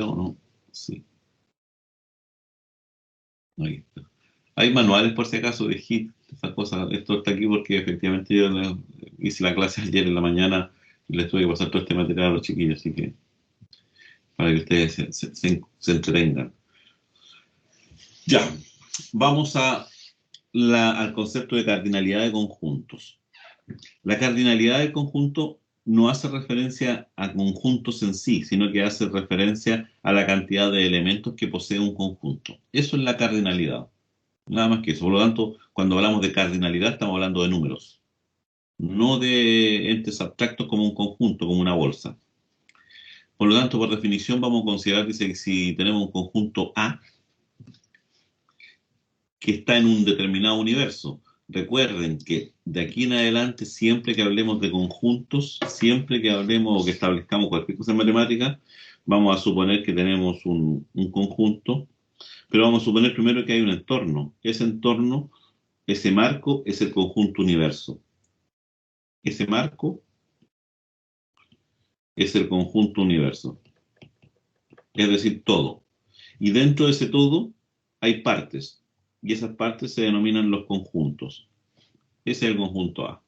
¿O no? Sí, ahí está. Hay manuales por si acaso de HIT, esas cosas. Esto está aquí porque efectivamente yo hice la clase ayer en la mañana y les tuve que pasar todo este material a los chiquillos, así que para que ustedes se entretengan. Ya, vamos al concepto de cardinalidad de conjuntos. La cardinalidad del conjunto no hace referencia a conjuntos en sí, sino que hace referencia a la cantidad de elementos que posee un conjunto. Eso es la cardinalidad. Nada más que eso. Por lo tanto, cuando hablamos de cardinalidad, estamos hablando de números, no de entes abstractos como un conjunto, como una bolsa. Por lo tanto, por definición, vamos a considerar que si tenemos un conjunto A que está en un determinado universo, recuerden que de aquí en adelante, siempre que hablemos de conjuntos, siempre que hablemos o que establezcamos cualquier cosa en matemática, vamos a suponer que tenemos un conjunto, pero vamos a suponer primero que hay un entorno. Ese entorno, ese marco, es el conjunto universo. Ese marco es el conjunto universo, es decir, todo. Y dentro de ese todo hay partes, y esas partes se denominan los conjuntos. Ese es el conjunto A.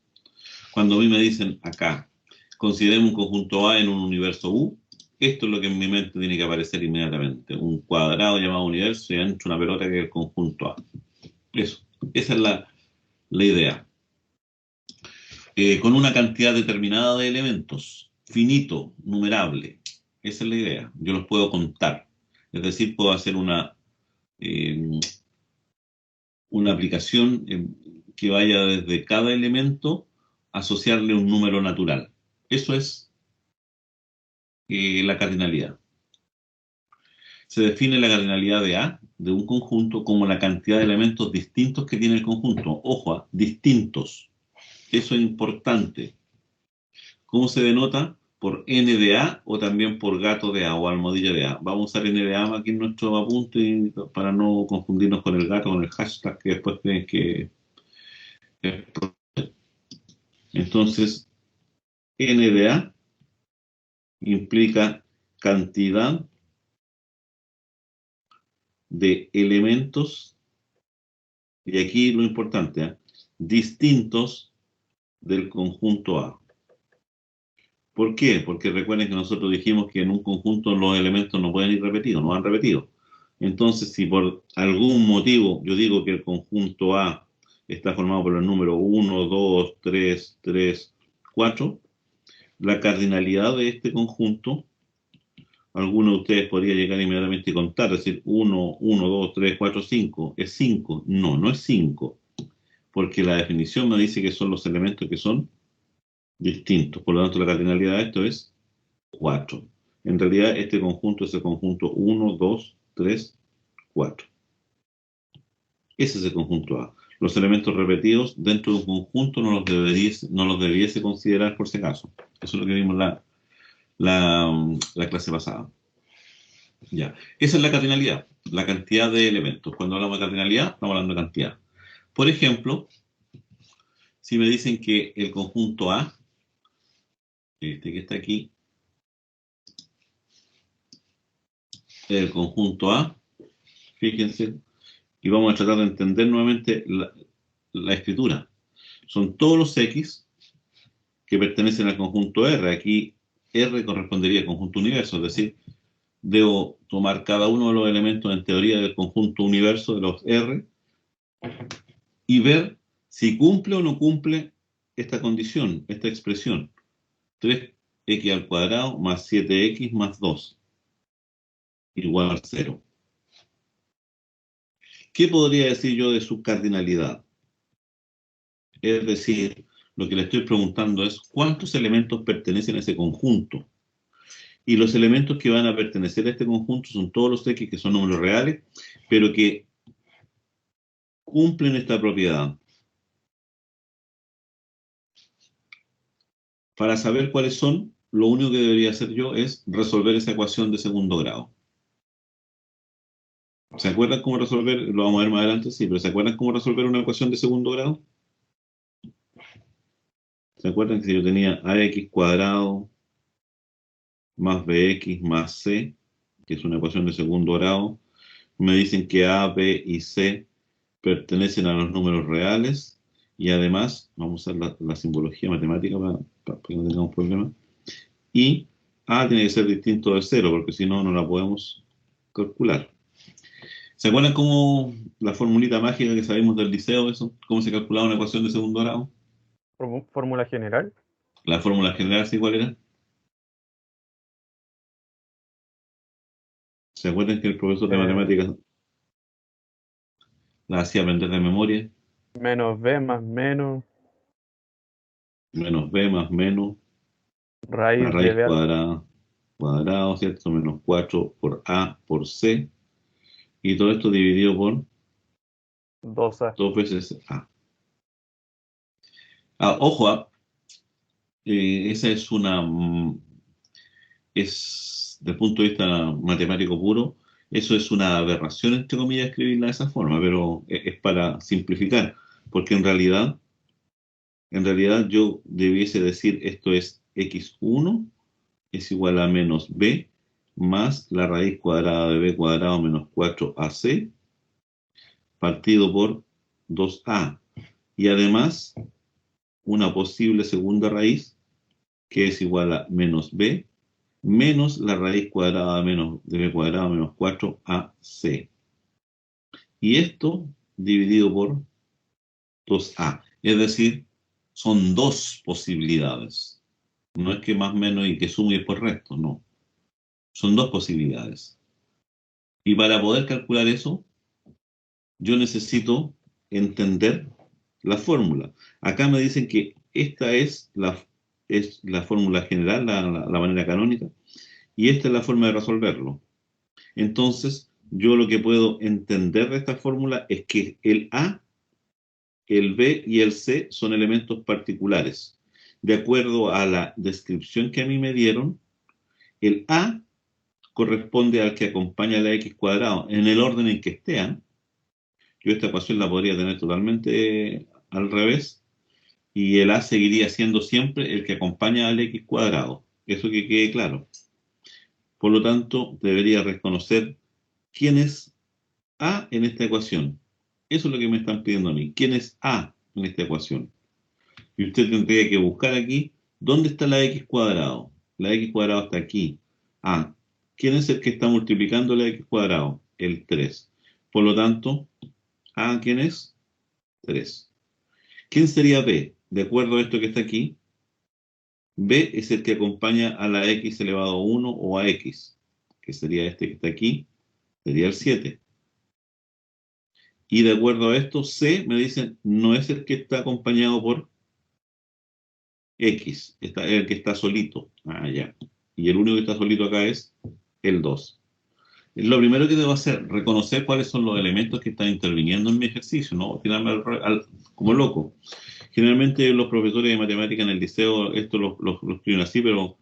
Cuando a mí me dicen acá, consideremos un conjunto A en un universo U, esto es lo que en mi mente tiene que aparecer inmediatamente. Un cuadrado llamado universo y adentro una pelota que es el conjunto A. Eso, esa es la idea. Con una cantidad determinada de elementos, finito, numerable. Esa es la idea. Yo los puedo contar. Es decir, puedo hacer eh, una aplicación que vaya desde cada elemento a asociarle un número natural. Eso es la cardinalidad. Se define la cardinalidad de A, de un conjunto, como la cantidad de elementos distintos que tiene el conjunto. Ojo, distintos. Eso es importante. ¿Cómo se denota? Por n de A o también por gato de A o almohadilla de A. Vamos a usar n de A aquí en nuestro apunte para no confundirnos con el gato, con el hashtag que después creen que es. Entonces, n de A implica cantidad de elementos, y aquí lo importante, distintos del conjunto A. ¿Por qué? Porque recuerden que nosotros dijimos que en un conjunto los elementos no pueden ir repetidos, no van repetidos. Entonces, si por algún motivo yo digo que el conjunto A está formado por el número 1, 2, 3, 3, 4, la cardinalidad de este conjunto, alguno de ustedes podría llegar inmediatamente y contar, decir 1, 1, 2, 3, 4, 5, ¿es 5? No, no es 5, porque la definición me dice que son los elementos que son distintos. Por lo tanto, la cardinalidad de esto es 4. En realidad, este conjunto es el conjunto 1, 2, 3, 4. Ese es el conjunto A. Los elementos repetidos dentro de un conjunto no los debiese considerar por si acaso. Eso es lo que vimos la clase pasada. Ya. Esa es la cardinalidad, la cantidad de elementos. Cuando hablamos de cardinalidad, estamos hablando de cantidad. Por ejemplo, si me dicen que el conjunto A, este que está aquí, el conjunto A, fíjense, y vamos a tratar de entender nuevamente la escritura. Son todos los X que pertenecen al conjunto R. Aquí R correspondería al conjunto universo, es decir, debo tomar cada uno de los elementos en teoría del conjunto universo de los R y ver si cumple o no cumple esta condición, esta expresión. 3x al cuadrado más 7x más 2 igual a 0. ¿Qué podría decir yo de su cardinalidad? Es decir, lo que le estoy preguntando es cuántos elementos pertenecen a ese conjunto. Y los elementos que van a pertenecer a este conjunto son todos los X que son números reales, pero que cumplen esta propiedad. Para saber cuáles son, lo único que debería hacer yo es resolver esa ecuación de segundo grado. ¿Se acuerdan cómo resolver? Lo vamos a ver más adelante, sí, pero ¿se acuerdan cómo resolver una ecuación de segundo grado? ¿Se acuerdan que si yo tenía ax cuadrado más bx más c que es una ecuación de segundo grado. Me dicen que A, B y C pertenecen a los números reales y además, vamos a usar la simbología matemática para que no tengamos problemas, y A tiene que ser distinto de 0 porque si no, no la podemos calcular. ¿Se acuerdan cómo la formulita mágica que sabemos del liceo, eso? ¿Cómo se calculaba una ecuación de segundo grado? Fórmula general. La fórmula general, ¿sí cuál era? ¿Se acuerdan que el profesor de eh, matemáticas la hacía aprender de memoria? Menos b más menos Menos b más menos la raíz de raíz b cuadrada, cuadrado, ¿cierto? Menos 4 por a por c. Y todo esto dividido por 2a. 2 veces a. Ah, ojo, esa es desde el punto de vista matemático puro, eso es una aberración, entre comillas, escribirla de esa forma, pero es para simplificar, porque en realidad yo debiese decir esto es x1 es igual a menos b más la raíz cuadrada de b cuadrado menos 4ac partido por 2a. Y además una posible segunda raíz que es igual a menos b menos la raíz cuadrada de b cuadrado menos 4ac. Y esto dividido por 2a. Es decir, son dos posibilidades. No es que más menos y que sume y después resto, no. Son dos posibilidades. Y para poder calcular eso, yo necesito entender la fórmula. Acá me dicen que esta es la fórmula general, la manera canónica, y esta es la forma de resolverlo. Entonces, yo lo que puedo entender de esta fórmula es que el A, el B y el C son elementos particulares. De acuerdo a la descripción que a mí me dieron, el A corresponde al que acompaña a la x cuadrado en el orden en que esté. Yo esta ecuación la podría tener totalmente al revés y el A seguiría siendo siempre el que acompaña al x cuadrado. Eso que quede claro. Por lo tanto, debería reconocer quién es A en esta ecuación. Eso es lo que me están pidiendo a mí. ¿Quién es A en esta ecuación? Y usted tendría que buscar aquí dónde está la x cuadrado. La x cuadrado está aquí. A. ¿Quién es el que está multiplicando la x cuadrado? El 3. Por lo tanto, A, ¿quién es? 3. ¿Quién sería B? De acuerdo a esto que está aquí, B es el que acompaña a la x elevado a 1 o a x, que sería este que está aquí, sería el 7. Y de acuerdo a esto, C me dicen no es el que está acompañado por x, es el que está solito. Ah, ya. Y el único que está solito acá es el 2. Lo primero que debo hacer, reconocer cuáles son los elementos que están interviniendo en mi ejercicio, no tirarme como loco. Generalmente los profesores de matemática en el liceo esto lo escriben así, pero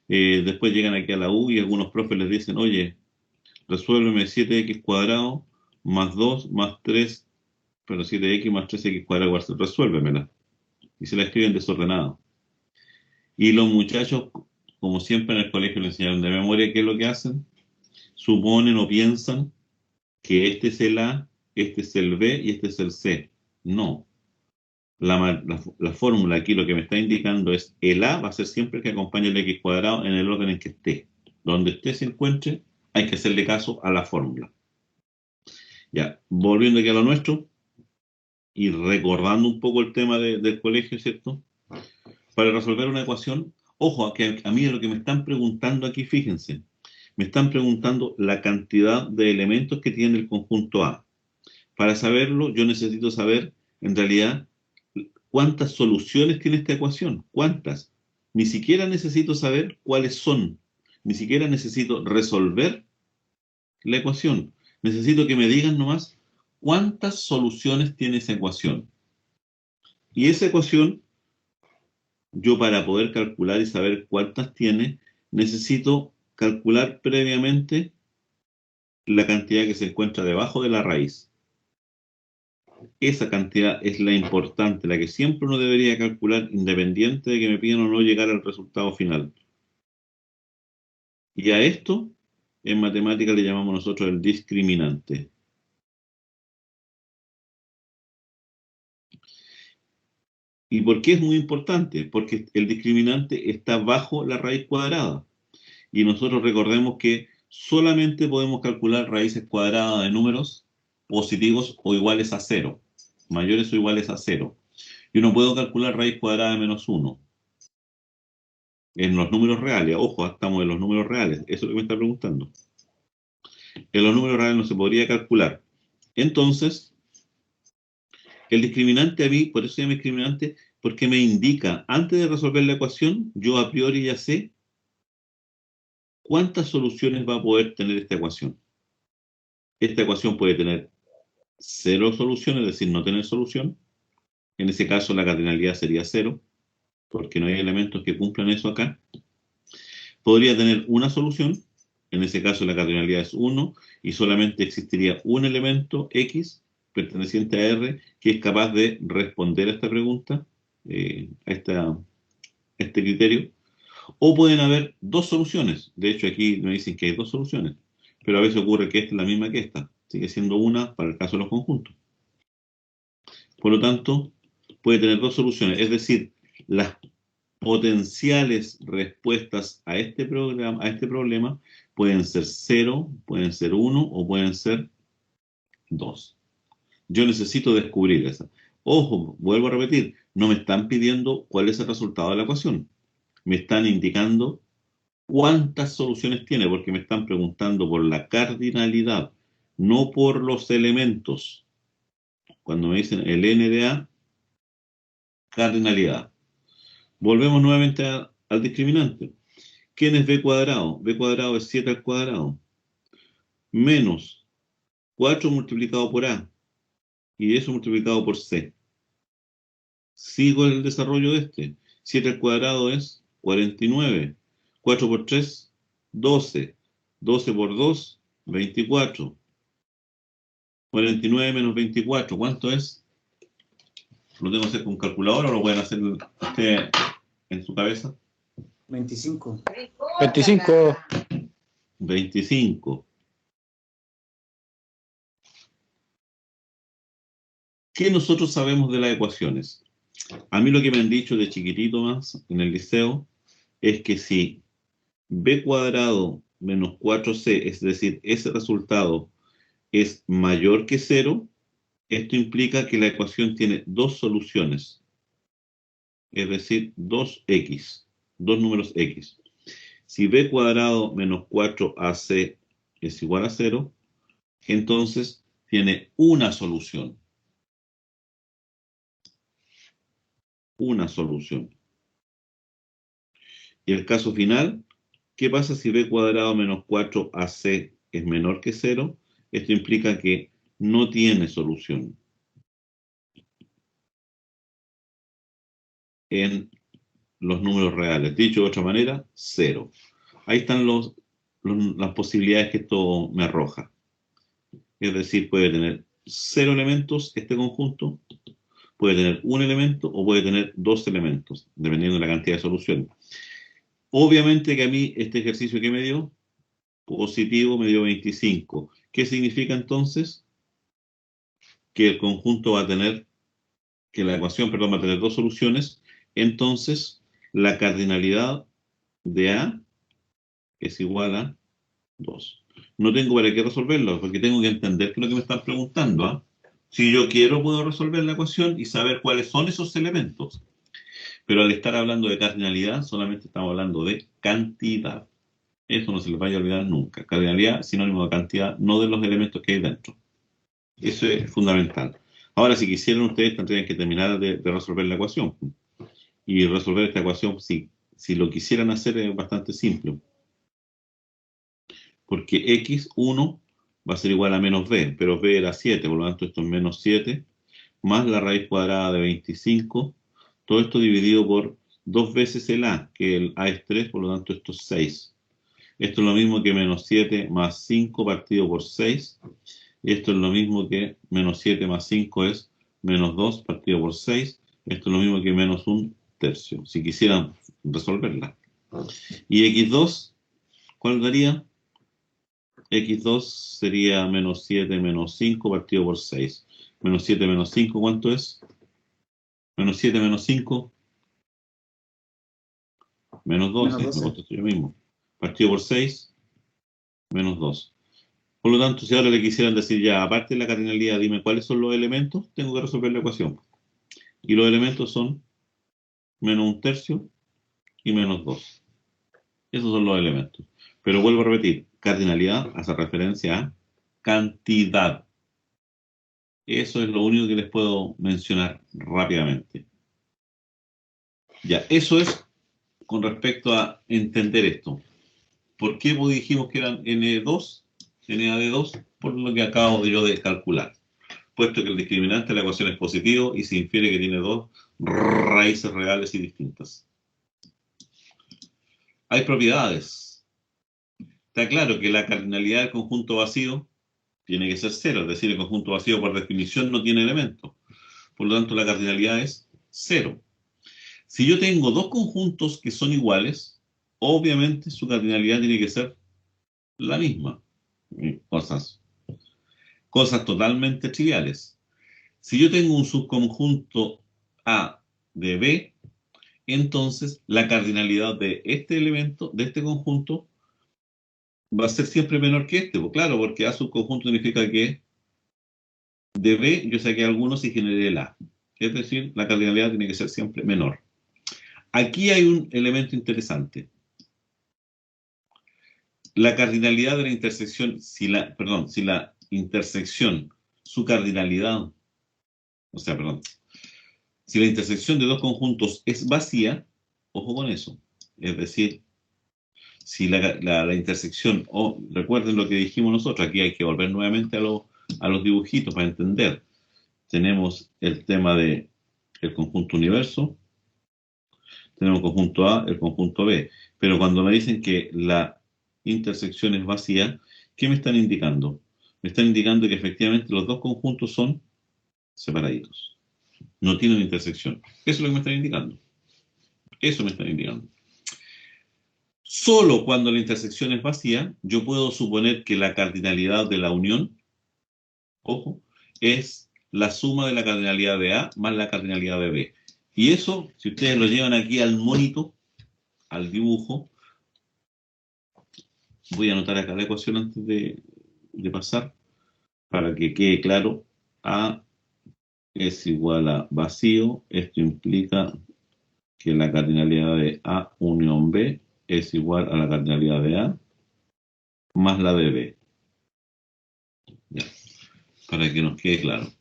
después llegan aquí a la U y algunos profes les dicen, oye, resuélveme 7x cuadrado más 2 más 3, pero 7x más 3x cuadrado, resuélvemela. Y se la escriben desordenada. Y los muchachos, como siempre en el colegio le enseñaron de memoria, ¿qué es lo que hacen? Suponen o piensan que este es el A, este es el B y este es el C. No. La fórmula aquí lo que me está indicando es el A va a ser siempre el que acompañe el x cuadrado en el orden en que esté. Donde esté se encuentre, hay que hacerle caso a la fórmula. Ya, volviendo aquí a lo nuestro y recordando un poco el tema del colegio, ¿cierto? Para resolver una ecuación, ojo, que a mí lo que me están preguntando aquí, fíjense, me están preguntando la cantidad de elementos que tiene el conjunto A. Para saberlo, yo necesito saber, en realidad, cuántas soluciones tiene esta ecuación. ¿Cuántas? Ni siquiera necesito saber cuáles son. Ni siquiera necesito resolver la ecuación. Necesito que me digan nomás cuántas soluciones tiene esa ecuación. Y esa ecuación, yo para poder calcular y saber cuántas tiene, necesito calcular previamente la cantidad que se encuentra debajo de la raíz. Esa cantidad es la importante, la que siempre uno debería calcular independiente de que me pidan o no llegar al resultado final. Y a esto En matemática le llamamos nosotros el discriminante. ¿Y por qué es muy importante? Porque el discriminante está bajo la raíz cuadrada. Y nosotros recordemos que solamente podemos calcular raíces cuadradas de números positivos o iguales a 0, mayores o iguales a 0. Yo no puedo calcular raíz cuadrada de menos 1 en los números reales. Ojo, estamos en los números reales. Eso es lo que me está preguntando. En los números reales no se podría calcular. Entonces, el discriminante a mí, por eso se llama discriminante, porque me indica, antes de resolver la ecuación, yo a priori ya sé cuántas soluciones va a poder tener esta ecuación. Esta ecuación puede tener 0 soluciones, es decir, no tener solución. En ese caso la cardinalidad sería 0, porque no hay elementos que cumplan eso acá. Podría tener una solución, en ese caso la cardinalidad es 1, y solamente existiría un elemento X perteneciente a R que es capaz de responder a esta pregunta, a este criterio. O pueden haber dos soluciones. De hecho, aquí me dicen que hay dos soluciones, pero a veces ocurre que esta es la misma que esta. Sigue siendo una para el caso de los conjuntos. Por lo tanto, puede tener dos soluciones, es decir, las potenciales respuestas a este problema pueden ser 0, pueden ser 1 o pueden ser 2. Yo necesito descubrir esa. Ojo, vuelvo a repetir, no me están pidiendo cuál es el resultado de la ecuación. Me están indicando cuántas soluciones tiene, porque me están preguntando por la cardinalidad, no por los elementos. Cuando me dicen el n de a, cardinalidad. Volvemos nuevamente al discriminante. ¿Quién es b cuadrado? B cuadrado es 7 al cuadrado. Menos 4 multiplicado por a. Y eso multiplicado por c. Sigo el desarrollo de este. 7 al cuadrado es 49. 4 por 3, 12. 12 por 2, 24. 49 menos 24, ¿cuánto es? ¿Lo tengo que hacer con calculadora o lo pueden hacer usted en su cabeza? 25. 25. 25. ¿Qué nosotros sabemos de las ecuaciones? A mí lo que me han dicho de chiquitito más en el liceo es que si b cuadrado menos 4c, es decir, ese resultado es mayor que 0, esto implica que la ecuación tiene dos soluciones, es decir, 2x, dos números x. Si b cuadrado menos 4ac es igual a 0, entonces tiene una solución. Una solución. Y el caso final, ¿qué pasa si b cuadrado menos 4ac es menor que 0? Esto implica que no tiene solución en los números reales. Dicho de otra manera, 0. Ahí están las posibilidades que esto me arroja. Es decir, puede tener 0 elementos este conjunto, puede tener un elemento o puede tener dos elementos, dependiendo de la cantidad de soluciones. Obviamente que a mí este ejercicio que me dio, positivo, me dio 25. ¿Qué significa entonces? Que el conjunto va a tener, que la ecuación, perdón, va a tener dos soluciones. Entonces, la cardinalidad de A es igual a 2. No tengo para qué resolverlo, porque tengo que entender qué es lo que me están preguntando. ¿Ah? Si yo quiero, puedo resolver la ecuación y saber cuáles son esos elementos. Pero al estar hablando de cardinalidad, solamente estamos hablando de cantidad. Eso no se les vaya a olvidar nunca. Cardinalidad, sinónimo de cantidad, no de los elementos que hay dentro. Eso es fundamental. Ahora, si quisieran ustedes, tendrían que terminar de resolver la ecuación. Y resolver esta ecuación, si lo quisieran hacer, es bastante simple. Porque x1 va a ser igual a menos b, pero b era 7, por lo tanto esto es menos 7, más la raíz cuadrada de 25, todo esto dividido por 2 veces el a, que el a es 3, por lo tanto esto es 6. Esto es lo mismo que menos 7 más 5 partido por 6. Esto es lo mismo que menos 7 más 5 es menos 2 partido por 6. Esto es lo mismo que menos 1/3, si quisieran resolverla. Y x2, ¿cuál daría? X2 sería menos 7 menos 5 partido por 6. Menos 7 menos 5, ¿cuánto es? Menos 7 menos 5. Menos 12, Menos me 12. contesto yo mismo. Partido por 6, menos 2. Por lo tanto, si ahora le quisieran decir ya, aparte de la cardinalidad, dime cuáles son los elementos, tengo que resolver la ecuación. Y los elementos son menos 1/3 y menos 2. Esos son los elementos. Pero vuelvo a repetir, cardinalidad hace referencia a cantidad. Eso es lo único que les puedo mencionar rápidamente. Ya, eso es con respecto a entender esto. ¿Por qué dijimos que eran N2, NA de 2? Por lo que acabo yo de calcular. Puesto que el discriminante de la ecuación es positivo y se infiere que tiene dos raíces reales y distintas. Hay propiedades. Está claro que la cardinalidad del conjunto vacío tiene que ser 0, es decir, el conjunto vacío por definición no tiene elementos. Por lo tanto, la cardinalidad es 0. Si yo tengo dos conjuntos que son iguales, obviamente su cardinalidad tiene que ser la misma. Cosas totalmente triviales. Si yo tengo un subconjunto A de B, entonces la cardinalidad de este elemento, de este conjunto, va a ser siempre menor que este. Pues claro, porque A subconjunto significa que de B yo saqué algunos y generé el A. Es decir, la cardinalidad tiene que ser siempre menor. Aquí hay un elemento interesante. La cardinalidad de la intersección, si la intersección, su cardinalidad, si la intersección de dos conjuntos es vacía, ojo con eso. Es decir, si la intersección, recuerden lo que dijimos nosotros, aquí hay que volver nuevamente a los dibujitos para entender. Tenemos el tema de el conjunto universo, tenemos el conjunto A, el conjunto B, pero cuando me dicen que la intersección es vacía, ¿qué me están indicando? Me están indicando que efectivamente los dos conjuntos son separaditos, no tienen intersección. Eso es lo que me están indicando. Eso me están indicando. Solo cuando la intersección es vacía, yo puedo suponer que la cardinalidad de la unión, ojo, es la suma de la cardinalidad de A más la cardinalidad de B. Y eso, si ustedes lo llevan aquí al monito, al dibujo, voy a anotar acá la ecuación antes de pasar, para que quede claro. A es igual a vacío. Esto implica que la cardinalidad de A unión B es igual a la cardinalidad de A más la de B. Ya, para que nos quede claro.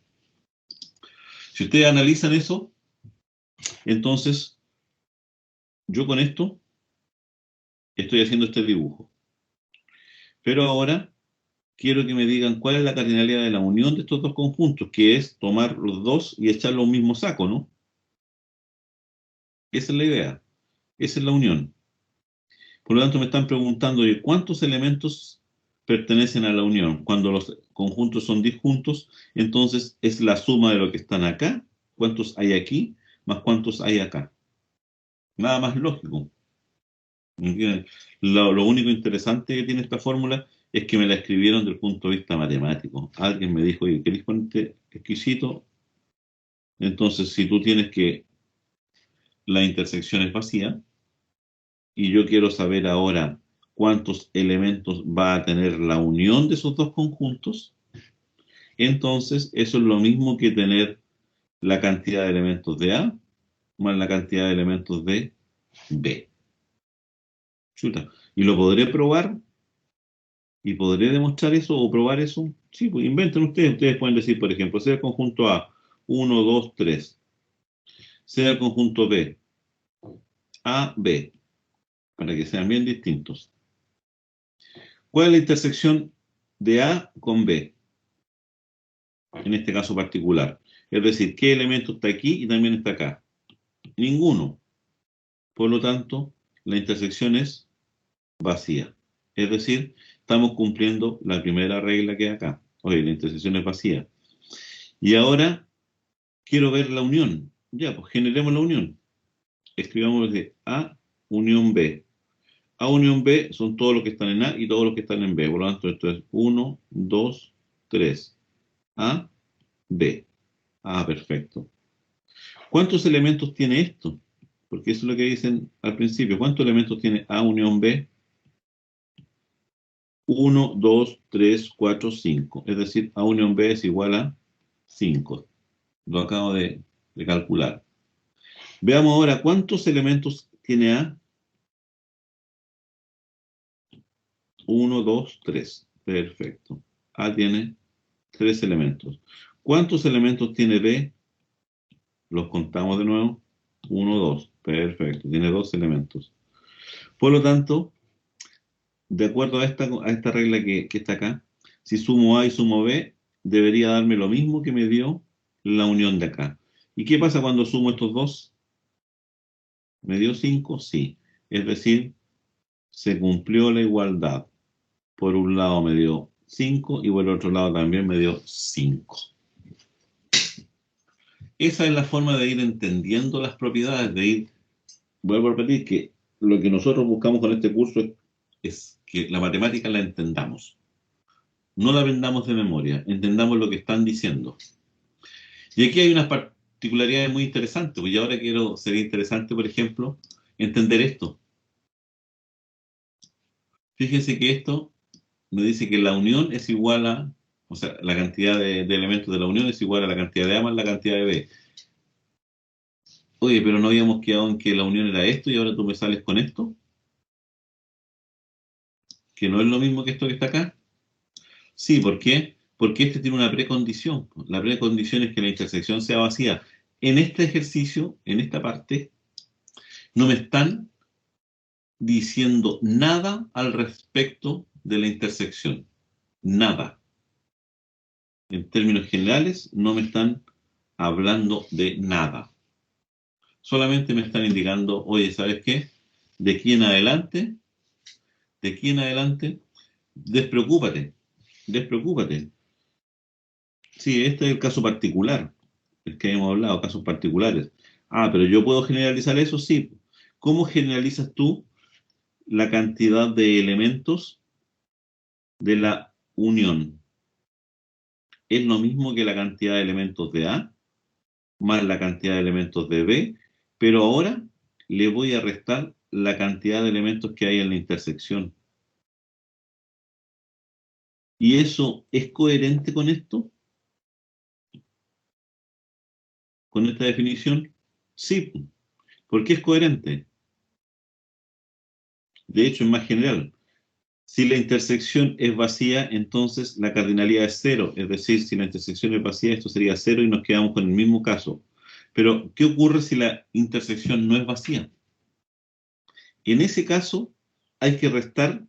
Si ustedes analizan eso, entonces yo con esto estoy haciendo este dibujo. Pero ahora quiero que me digan cuál es la cardinalidad de la unión de estos dos conjuntos, que es tomar los dos y echarlos a un mismo saco, ¿no? Esa es la idea. Esa es la unión. Por lo tanto, me están preguntando cuántos elementos pertenecen a la unión. Cuando los conjuntos son disjuntos, entonces es la suma de lo que están acá, cuántos hay aquí, más cuántos hay acá. Nada más lógico. Lo único interesante que tiene esta fórmula es que me la escribieron desde el punto de vista matemático. Alguien me dijo, oye, ¿querés ponerte exquisito? Entonces, si tú tienes que la intersección es vacía, y yo quiero saber ahora cuántos elementos va a tener la unión de esos dos conjuntos, entonces eso es lo mismo que tener la cantidad de elementos de A más la cantidad de elementos de B. Chuta. ¿Y lo podré probar? ¿Y podré demostrar eso o probar eso? Sí, pues inventen ustedes. Ustedes pueden decir, por ejemplo, sea el conjunto A, 1, 2, 3. Sea el conjunto B, A, B, para que sean bien distintos. ¿Cuál es la intersección de A con B? En este caso particular. Es decir, ¿qué elemento está aquí y también está acá? Ninguno. Por lo tanto, la intersección es vacía. Es decir, estamos cumpliendo la primera regla que hay acá. Oye, la intersección es vacía. Y ahora quiero ver la unión. Ya, pues generemos la unión. Escribamos de A unión B. A unión B son todos los que están en A y todos los que están en B. Por lo tanto, esto es 1, 2, 3. A, B. Ah, perfecto. ¿Cuántos elementos tiene esto? Porque eso es lo que dicen al principio. ¿Cuántos elementos tiene A unión B? 1, 2, 3, 4, 5. Es decir, A unión B es igual a 5. Lo acabo de calcular. Veamos ahora cuántos elementos tiene A. 1, 2, 3. Perfecto. A tiene 3 elementos. ¿Cuántos elementos tiene B? Los contamos de nuevo. 1, 2. Perfecto. Tiene 2 elementos. Por lo tanto, de acuerdo a esta regla que está acá, si sumo A y sumo B, debería darme lo mismo que me dio la unión de acá. ¿Y qué pasa cuando sumo estos dos? ¿Me dio 5? Sí. Es decir, se cumplió la igualdad. Por un lado me dio 5 y por el otro lado también me dio 5. Esa es la forma de ir entendiendo las propiedades, vuelvo a repetir que lo que nosotros buscamos con este curso es que la matemática la entendamos. No la aprendamos de memoria, entendamos lo que están diciendo. Y aquí hay unas particularidades muy interesantes, porque ahora sería interesante, por ejemplo, entender esto. Fíjense que esto me dice que la unión es igual a, o sea, la cantidad de elementos de la unión es igual a la cantidad de A más la cantidad de B. Oye, pero no habíamos quedado en que la unión era esto y ahora tú me sales con esto, que no es lo mismo que esto que está acá. Sí, ¿por qué? Porque este tiene una precondición. La precondición es que la intersección sea vacía. En este ejercicio, en esta parte, no me están diciendo nada al respecto de la intersección. Nada. En términos generales, no me están hablando de nada. Solamente me están indicando, oye, ¿sabes qué? De aquí en adelante, despreocúpate. Sí, este es el caso particular, el que hemos hablado, casos particulares. Ah, pero yo puedo generalizar eso, sí. ¿Cómo generalizas tú la cantidad de elementos de la unión? Es lo mismo que la cantidad de elementos de A más la cantidad de elementos de B, pero ahora le voy a restar la cantidad de elementos que hay en la intersección. ¿Y eso es coherente con esto? ¿Con esta definición? Sí. ¿Por qué es coherente? De hecho, es más general. Si la intersección es vacía, entonces la cardinalidad es 0. Es decir, si la intersección es vacía, esto sería 0 y nos quedamos con el mismo caso. Pero, ¿qué ocurre si la intersección no es vacía? En ese caso, hay que restar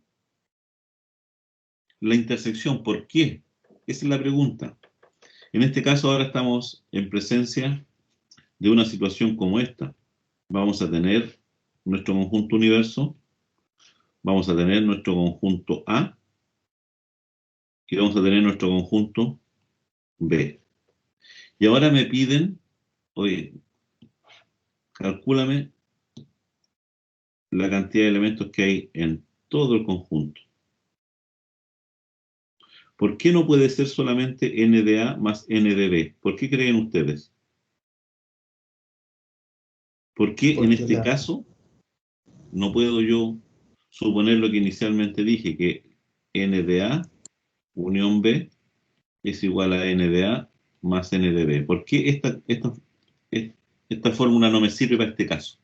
la intersección. ¿Por qué? Esa es la pregunta. En este caso, ahora estamos en presencia de una situación como esta. Vamos a tener nuestro conjunto universo, vamos a tener nuestro conjunto A y vamos a tener nuestro conjunto B. Y ahora me piden, oye, calcúlame la cantidad de elementos que hay en todo el conjunto. ¿Por qué no puede ser solamente n de A más n de B? ¿Por qué creen ustedes? ¿Por qué en Porque este caso no puedo yo suponer lo que inicialmente dije, que n de A unión B es igual a n de A más n de B? ¿Por qué esta fórmula no me sirve para este caso?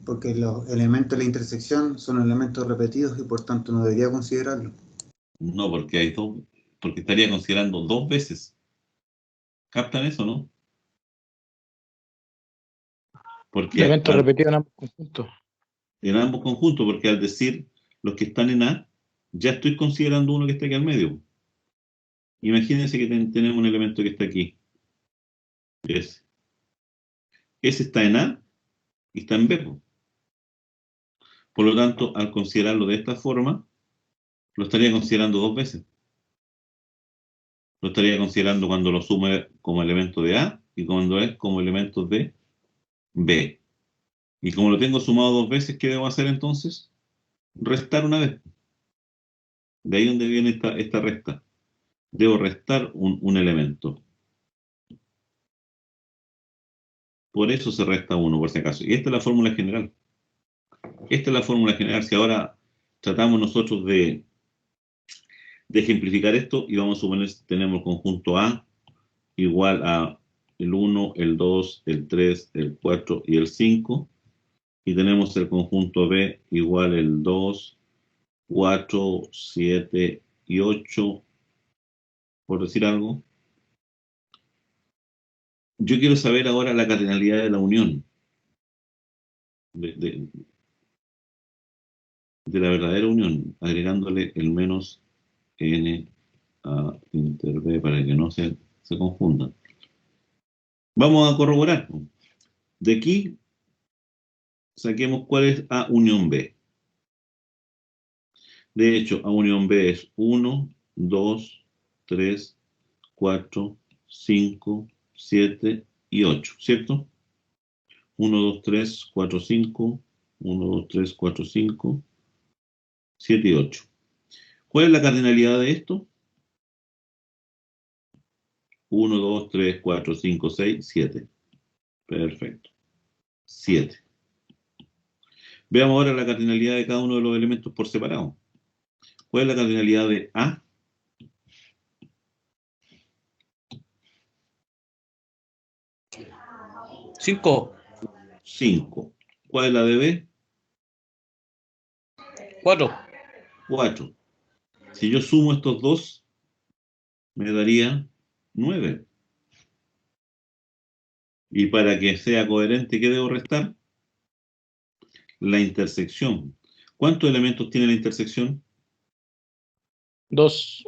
porque los elementos de la intersección son elementos repetidos y por tanto no debería considerarlo. No, porque estaría considerando dos veces. ¿Captan eso, no? Porque Elementos repetidos en ambos conjuntos. en ambos conjuntos, porque al decir los que están en A, ya estoy considerando uno que está aquí al medio. Imagínense que tenemos un elemento que está aquí. Ese. Ese está en A y está en B. Por lo tanto, al considerarlo de esta forma, lo estaría considerando dos veces. Lo estaría considerando cuando lo sume como elemento de A y cuando es como elemento de B. Y como lo tengo sumado dos veces, ¿qué debo hacer entonces? Restar una vez. De ahí donde viene esta resta. Debo restar un elemento. Por eso se resta 1, por si acaso. Y esta es la fórmula general. Esta es la fórmula general. Si ahora tratamos nosotros de ejemplificar esto y vamos a suponer que tenemos el conjunto A igual a el 1, el 2, el 3, el 4 y el 5. Y tenemos el conjunto B igual el 2, 4, 7 y 8, por decir algo. Yo quiero saber ahora la cardinalidad de la unión, de la verdadera unión, agregándole el menos n a inter b para que no se confundan. Vamos a corroborar. De aquí saquemos cuál es A unión B. De hecho, A unión B es 1, 2, 3, 4, 5, 7 y 8, ¿cierto? 1, 2, 3, 4, 5, 1, 2, 3, 4, 5, 7 y 8. ¿Cuál es la cardinalidad de esto? 1, 2, 3, 4, 5, 6, 7. Perfecto. 7. Veamos ahora la cardinalidad de cada uno de los elementos por separado. ¿Cuál es la cardinalidad de A? 5, 5. ¿Cuál es la de B? 4, 4. Si yo sumo estos dos, me daría 9. Y para que sea coherente, ¿qué debo restar? La intersección. ¿Cuántos elementos tiene la intersección? 2,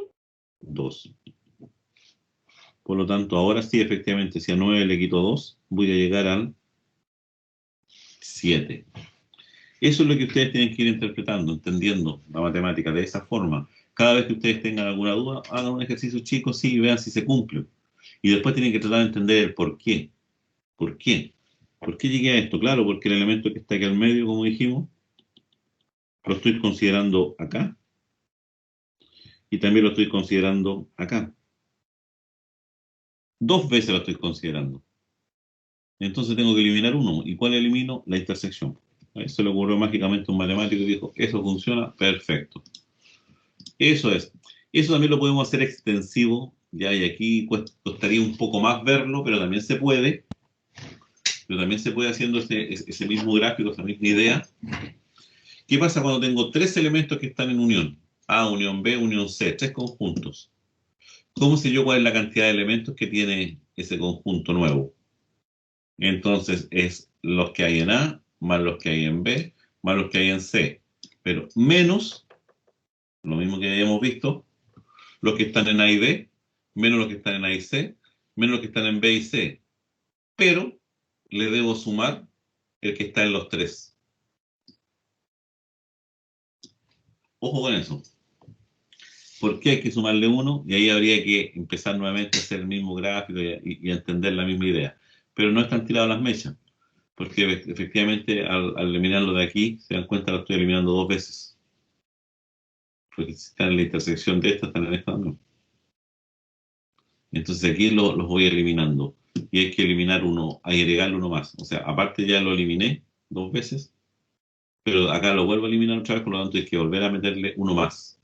2. Por lo tanto, ahora sí, efectivamente, si a 9 le quito 2, voy a llegar al 7. Eso es lo que ustedes tienen que ir interpretando, entendiendo la matemática de esa forma. Cada vez que ustedes tengan alguna duda, hagan un ejercicio chico, sí, y vean si se cumple. Y después tienen que tratar de entender el por qué. ¿Por qué? ¿Por qué llegué a esto? Claro, porque el elemento que está aquí al medio, como dijimos, lo estoy considerando acá y también lo estoy considerando acá. Dos veces lo estoy considerando. Entonces tengo que eliminar uno. ¿Y cuál elimino? La intersección. Se le ocurrió mágicamente a un matemático y dijo, eso funciona, perfecto. Eso es. Eso también lo podemos hacer extensivo, ya, y aquí costaría un poco más verlo, pero también se puede. Pero también se puede haciendo ese mismo gráfico, esa misma idea. ¿Qué pasa cuando tengo tres elementos que están en unión? A, unión B, unión C, tres conjuntos. ¿Cómo sé yo cuál es la cantidad de elementos que tiene ese conjunto nuevo? Entonces es los que hay en A, más los que hay en B, más los que hay en C. Pero menos, lo mismo que habíamos visto, los que están en A y B, menos los que están en A y C, menos los que están en B y C. Pero le debo sumar el que está en los tres. Ojo con eso. ¿Por qué hay que sumarle uno? Y ahí habría que empezar nuevamente a hacer el mismo gráfico y entender la misma idea. Pero no están tiradas las mechas, porque efectivamente al eliminarlo de aquí, se dan cuenta que lo estoy eliminando dos veces. Porque si están en la intersección de esta, están en esta también. Entonces aquí los voy eliminando. Y hay que eliminar uno, hay que agregarle uno más. O sea, aparte ya lo eliminé dos veces, pero acá lo vuelvo a eliminar otra vez, por lo tanto hay que volver a meterle uno más.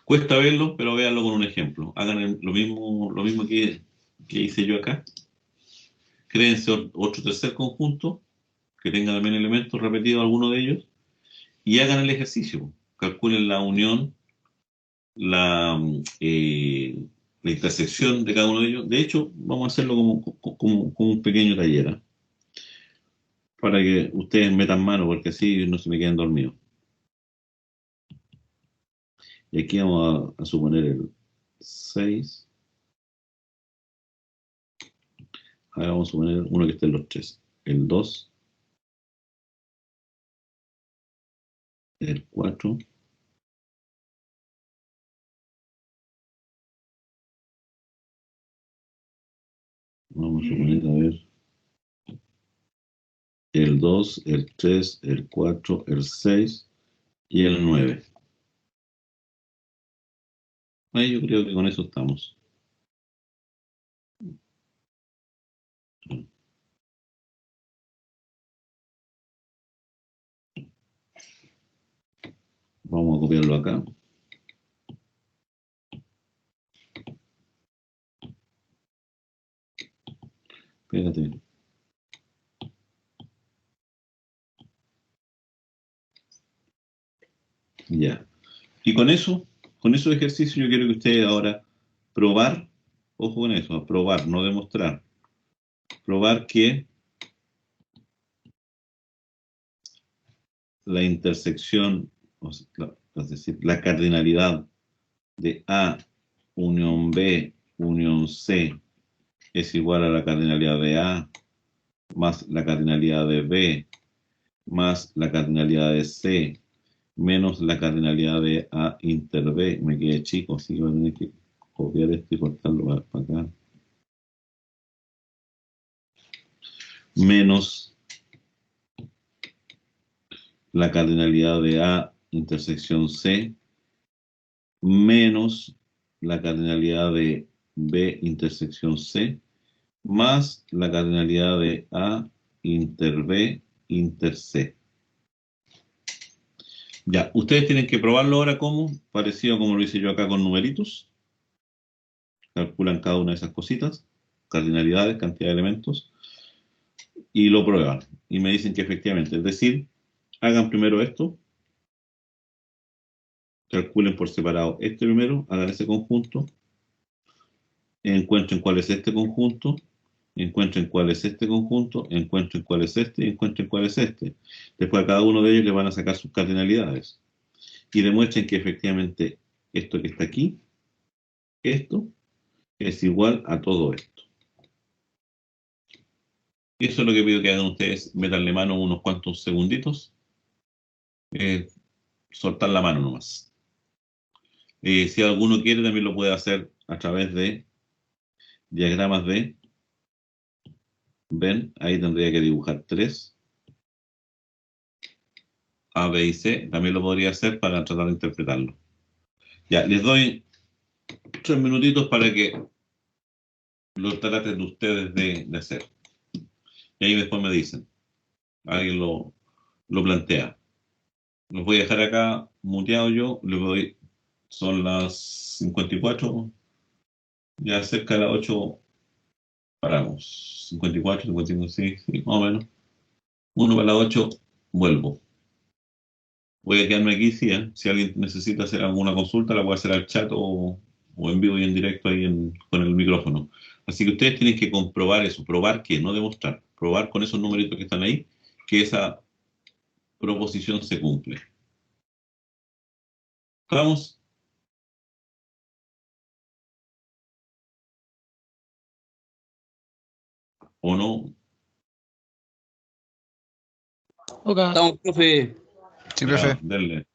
Cuesta verlo, pero véanlo con un ejemplo. Hagan lo mismo que hice yo acá. Créense otro tercer conjunto que tenga también elementos repetidos, alguno de ellos, y hagan el ejercicio. Calculen la unión, la, eh, la intersección de cada uno de ellos. De hecho, vamos a hacerlo como un pequeño taller, ¿eh? Para que ustedes metan mano, porque así no se me queden dormidos. Y aquí vamos a suponer el 6. Ahora vamos a suponer uno que esté en los 3. El 2, el 4. Vamos a suponer, a ver, el 2, el 3, el 4, el 6 y el 9. Ahí yo creo que con eso estamos. Vamos a copiarlo acá. Espérate. Ya. Y con esos ejercicios yo quiero que ustedes ahora probar, ojo con eso, probar, no demostrar. Probar que la intersección, es decir, la cardinalidad de A unión B unión C es igual a la cardinalidad de A más la cardinalidad de B más la cardinalidad de C menos la cardinalidad de A inter B. Me quedé chico, así que voy a tener que copiar esto y cortarlo para acá. Menos la cardinalidad de A intersección C menos la cardinalidad de B intersección C más la cardinalidad de A inter B inter C. Ya, ustedes tienen que probarlo ahora como, parecido como lo hice yo acá con numeritos. Calculan cada una de esas cositas, cardinalidades, cantidad de elementos, y lo prueban. Y me dicen que efectivamente, es decir, hagan primero esto, calculen por separado este primero, hagan ese conjunto, encuentren cuál es este conjunto, encuentren cuál es este conjunto, encuentren cuál es este y encuentren cuál es este. Después a cada uno de ellos le van a sacar sus cardinalidades y demuestren que efectivamente esto que está aquí, esto, es igual a todo esto. Y eso es lo que pido que hagan ustedes, metanle mano unos cuantos segunditos, soltar la mano nomás. Si alguno quiere también lo puede hacer a través de diagramas de, ven, ahí tendría que dibujar 3, A, B y C, también lo podría hacer para tratar de interpretarlo. Ya, les doy 3 minutitos para que lo traten de ustedes de hacer. Y ahí después me dicen, alguien lo plantea. Los voy a dejar acá muteado yo, les doy, son las 54, ya cerca de las 8 paramos. 54, 55, sí, sí, más o menos. 1 para las 8, vuelvo. Voy a quedarme aquí, sí, ¿eh? Si alguien necesita hacer alguna consulta, la puede hacer al chat o en vivo y en directo ahí con el micrófono. Así que ustedes tienen que comprobar eso, probar que, no demostrar, probar con esos numeritos que están ahí, que esa proposición se cumple. ¿Estamos? ¿O no? Ok. Estamos, profe. Sí, Ya, profe. denle.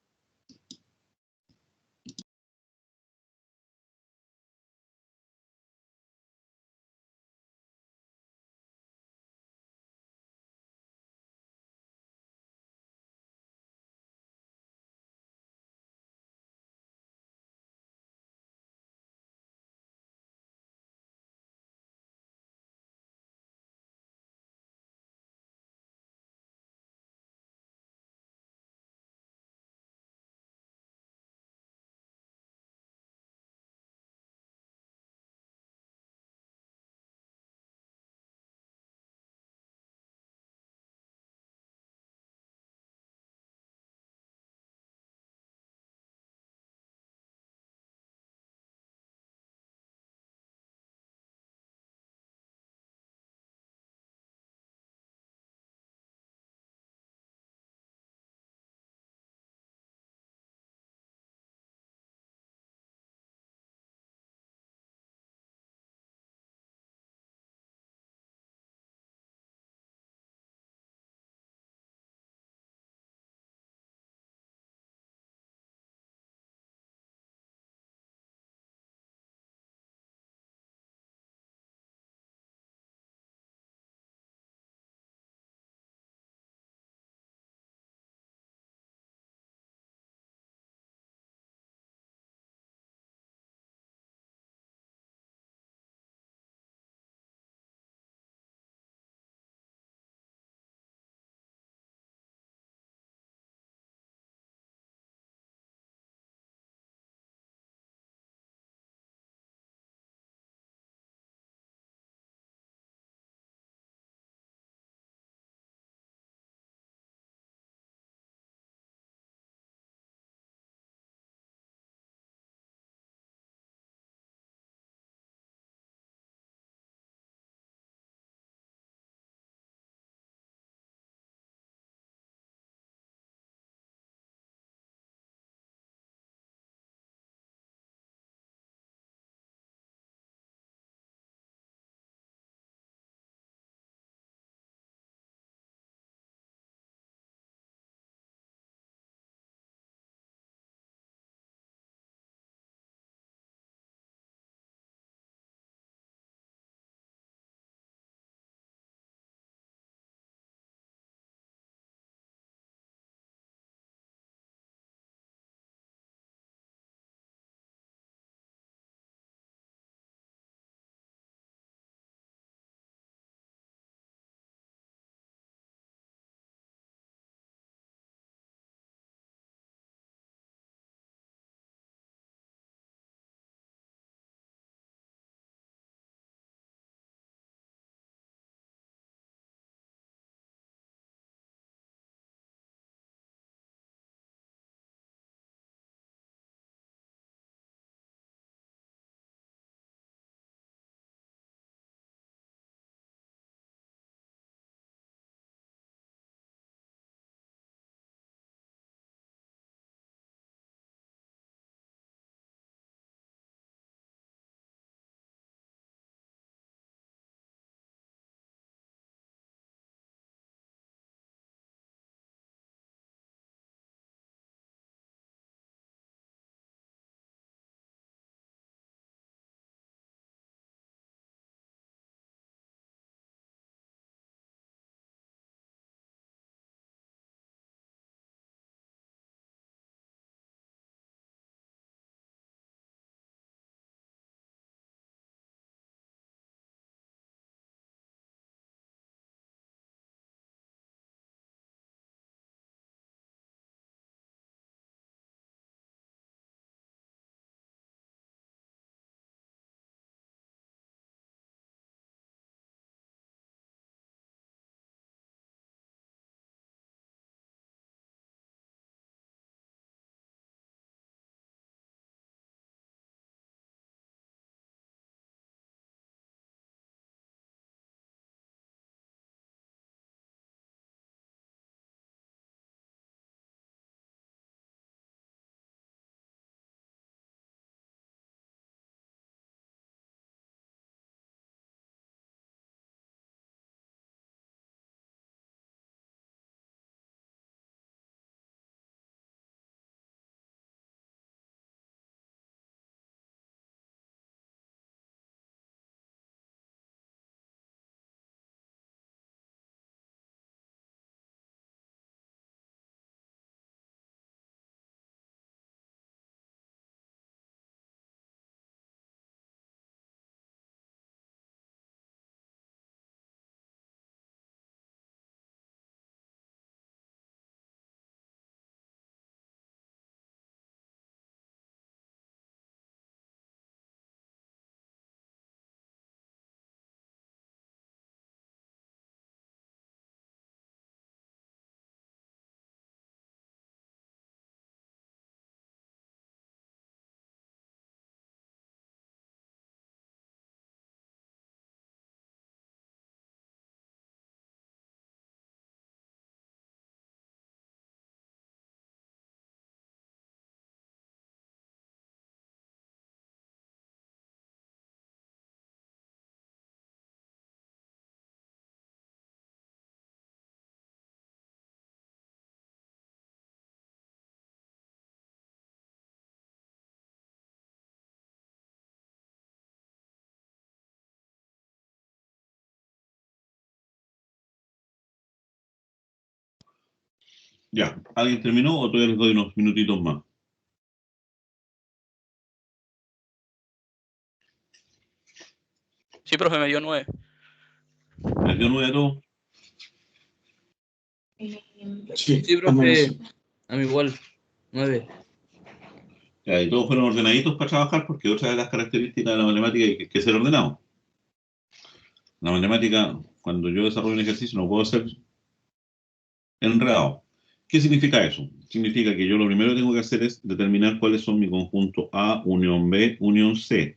Ya, ¿alguien terminó o todavía les doy unos minutitos más? Sí, profe, me dio 9. ¿Les dio 9 a todos? Sí, Sí, al menos. profe. A mí igual. 9. Ya, y todos fueron ordenaditos para trabajar, porque otra de las características de la matemática es que hay que ser ordenado. La matemática, cuando yo desarrollo un ejercicio, no puedo ser enredado. ¿Qué significa eso? Significa que yo lo primero que tengo que hacer es determinar cuáles son mi conjunto A, unión B, unión C.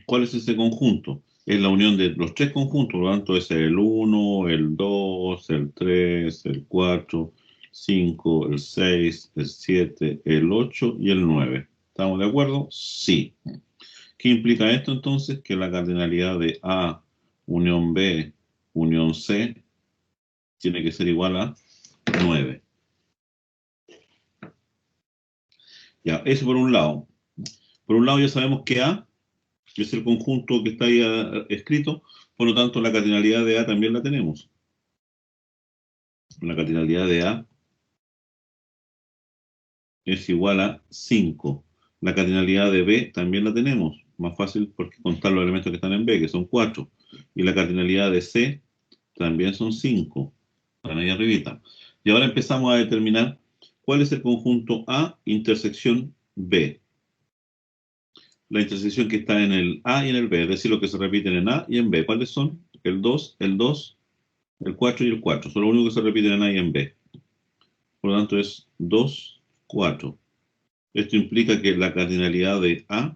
¿Cuál es ese conjunto? Es la unión de los tres conjuntos, por lo tanto es el 1, el 2, el 3, el 4, 5, el 6, el 7, el 8 y el 9. ¿Estamos de acuerdo? Sí. ¿Qué implica esto entonces? Que la cardinalidad de A, unión B, unión C, tiene que ser igual a 9. Ya, eso por un lado. Por un lado ya sabemos que A es el conjunto que está ahí escrito, por lo tanto la cardinalidad de A también la tenemos. La cardinalidad de A es igual a 5. La cardinalidad de B también la tenemos. Más fácil porque contar los elementos que están en B, que son 4. Y la cardinalidad de C también son 5. Están ahí arribita. Y ahora empezamos a determinar cuál es el conjunto A intersección B. La intersección que está en el A y en el B, es decir, lo que se repiten en A y en B. ¿Cuáles son? El 2, el 2, el 4 y el 4. Son los únicos que se repiten en A y en B. Por lo tanto es 2, 4. Esto implica que la cardinalidad de A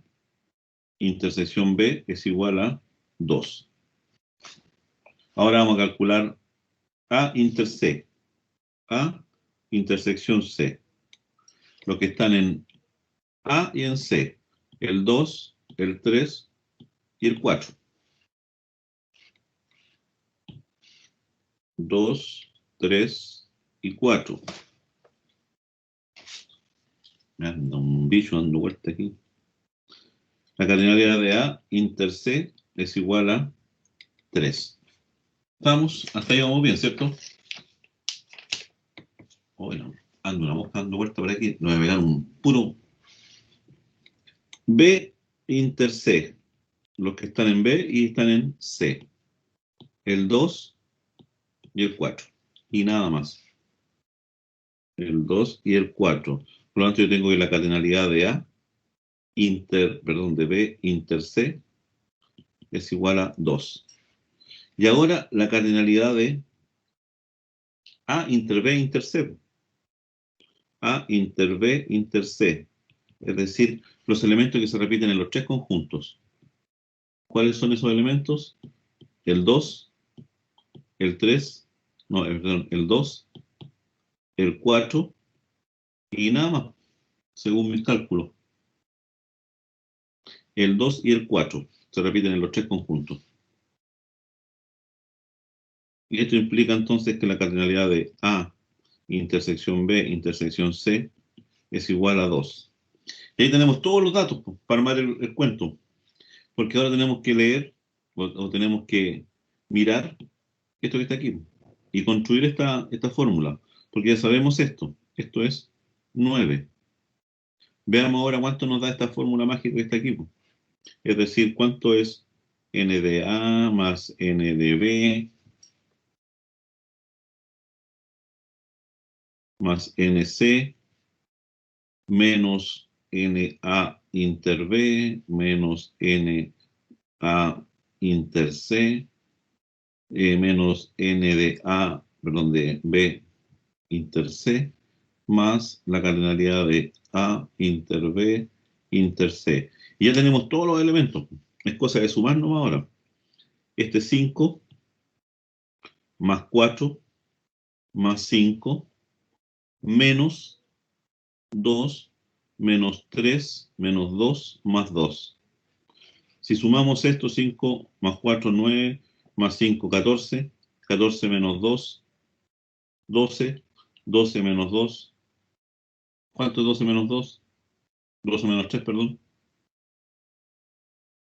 intersección B es igual a 2. Ahora vamos a calcular A inter C. A intersección C. Los que están en A y en C. El 2, el 3 y el 4. 2, 3 y 4. Me anda un bicho dando vuelta aquí. La cardinalidad de A inter C es igual a 3. ¿Estamos? Hasta ahí vamos bien, ¿cierto? Bueno, ando una mosca dando vuelta por aquí. No me pegar un puro. B inter C. Los que están en B y están en C. El 2 y el 4. Y nada más. El 2 y el 4. Por lo tanto, yo tengo que la cardinalidad de A de B inter C es igual a 2. Y ahora la cardinalidad de A inter B inter C. A inter B inter C. Es decir, los elementos que se repiten en los tres conjuntos. ¿Cuáles son esos elementos? El 2, el 3, no, perdón, el 2, el 4 y nada más, según mis cálculos. El 2 y el 4 se repiten en los tres conjuntos. Y esto implica entonces que la cardinalidad de A intersección B intersección C es igual a 2. Y ahí tenemos todos los datos para armar el cuento. Porque ahora tenemos que leer o tenemos que mirar esto que está aquí y construir esta fórmula. Porque ya sabemos esto. Esto es 9. Veamos ahora cuánto nos da esta fórmula mágica que está aquí. Es decir, cuánto es n de A más n de B más nc menos na inter B menos na inter C menos n de A, perdón, de B inter C más la cardinalidad de A inter B inter C. Y ya tenemos todos los elementos. Es cosa de sumarnos ahora. Este 5 más 4 más 5 menos 2 menos 3 menos 2 más 2. Si sumamos esto, 5 más 4, 9 más 5, 14. 14 menos 2, 12. 12 menos 2. ¿Cuánto es 12 menos 2? 12 menos 3, perdón.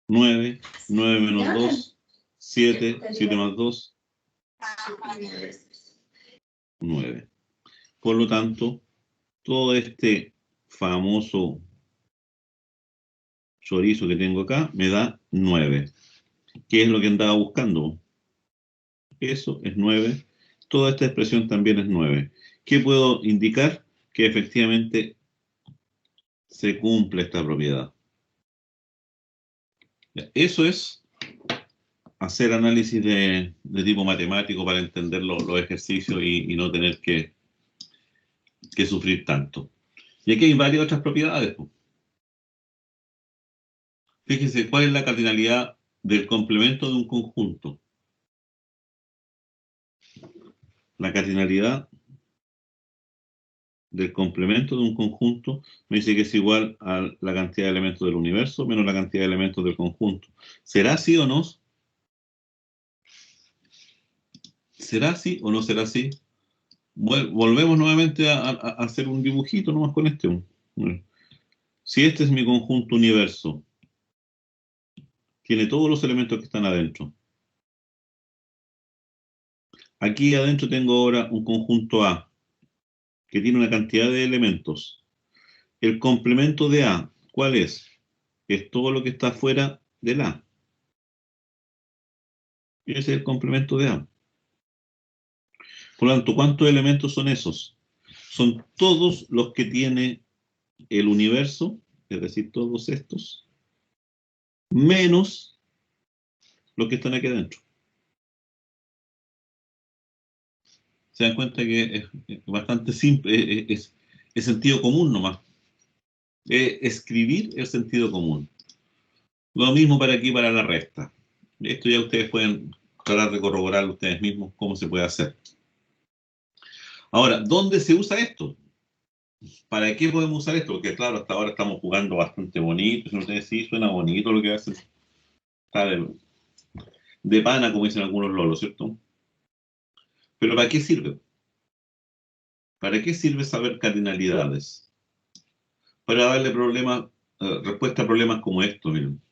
9. 9 menos 2. 7. 7 más 2. 9. Por lo tanto, todo este famoso chorizo que tengo acá me da 9. ¿Qué es lo que andaba buscando? Eso es 9. Toda esta expresión también es 9. ¿Qué puedo indicar? Que efectivamente se cumple esta propiedad. Eso es hacer análisis de tipo matemático para entender los ejercicios y no tener que sufrir tanto. Y aquí hay varias otras propiedades. Fíjense, ¿cuál es la cardinalidad del complemento de un conjunto? La cardinalidad del complemento de un conjunto me dice que es igual a la cantidad de elementos del universo menos la cantidad de elementos del conjunto. ¿Será así o no? ¿Será así o no será así? Volvemos nuevamente a hacer un dibujito nomás con este. Si este es mi conjunto universo, tiene todos los elementos que están adentro. Aquí adentro tengo ahora un conjunto A, que tiene una cantidad de elementos. El complemento de A, ¿cuál es? Es todo lo que está fuera del A. Ese es el complemento de A. Por lo tanto, ¿cuántos elementos son esos? Son todos los que tiene el universo, es decir, todos estos, menos los que están aquí adentro. Se dan cuenta que es bastante simple, es sentido común nomás. Escribir el sentido común. Lo mismo para aquí, para la resta. Esto ya ustedes pueden tratar de corroborarlo ustedes mismos cómo se puede hacer. Ahora, ¿dónde se usa esto? ¿Para qué podemos usar esto? Porque claro, hasta ahora estamos jugando bastante bonito. Si ustedes sí, suena bonito lo que hacen. Está de pana, como dicen algunos lolos, ¿cierto? Pero ¿para qué sirve? ¿Para qué sirve saber cardinalidades? Para darle respuesta a problemas como estos, miren.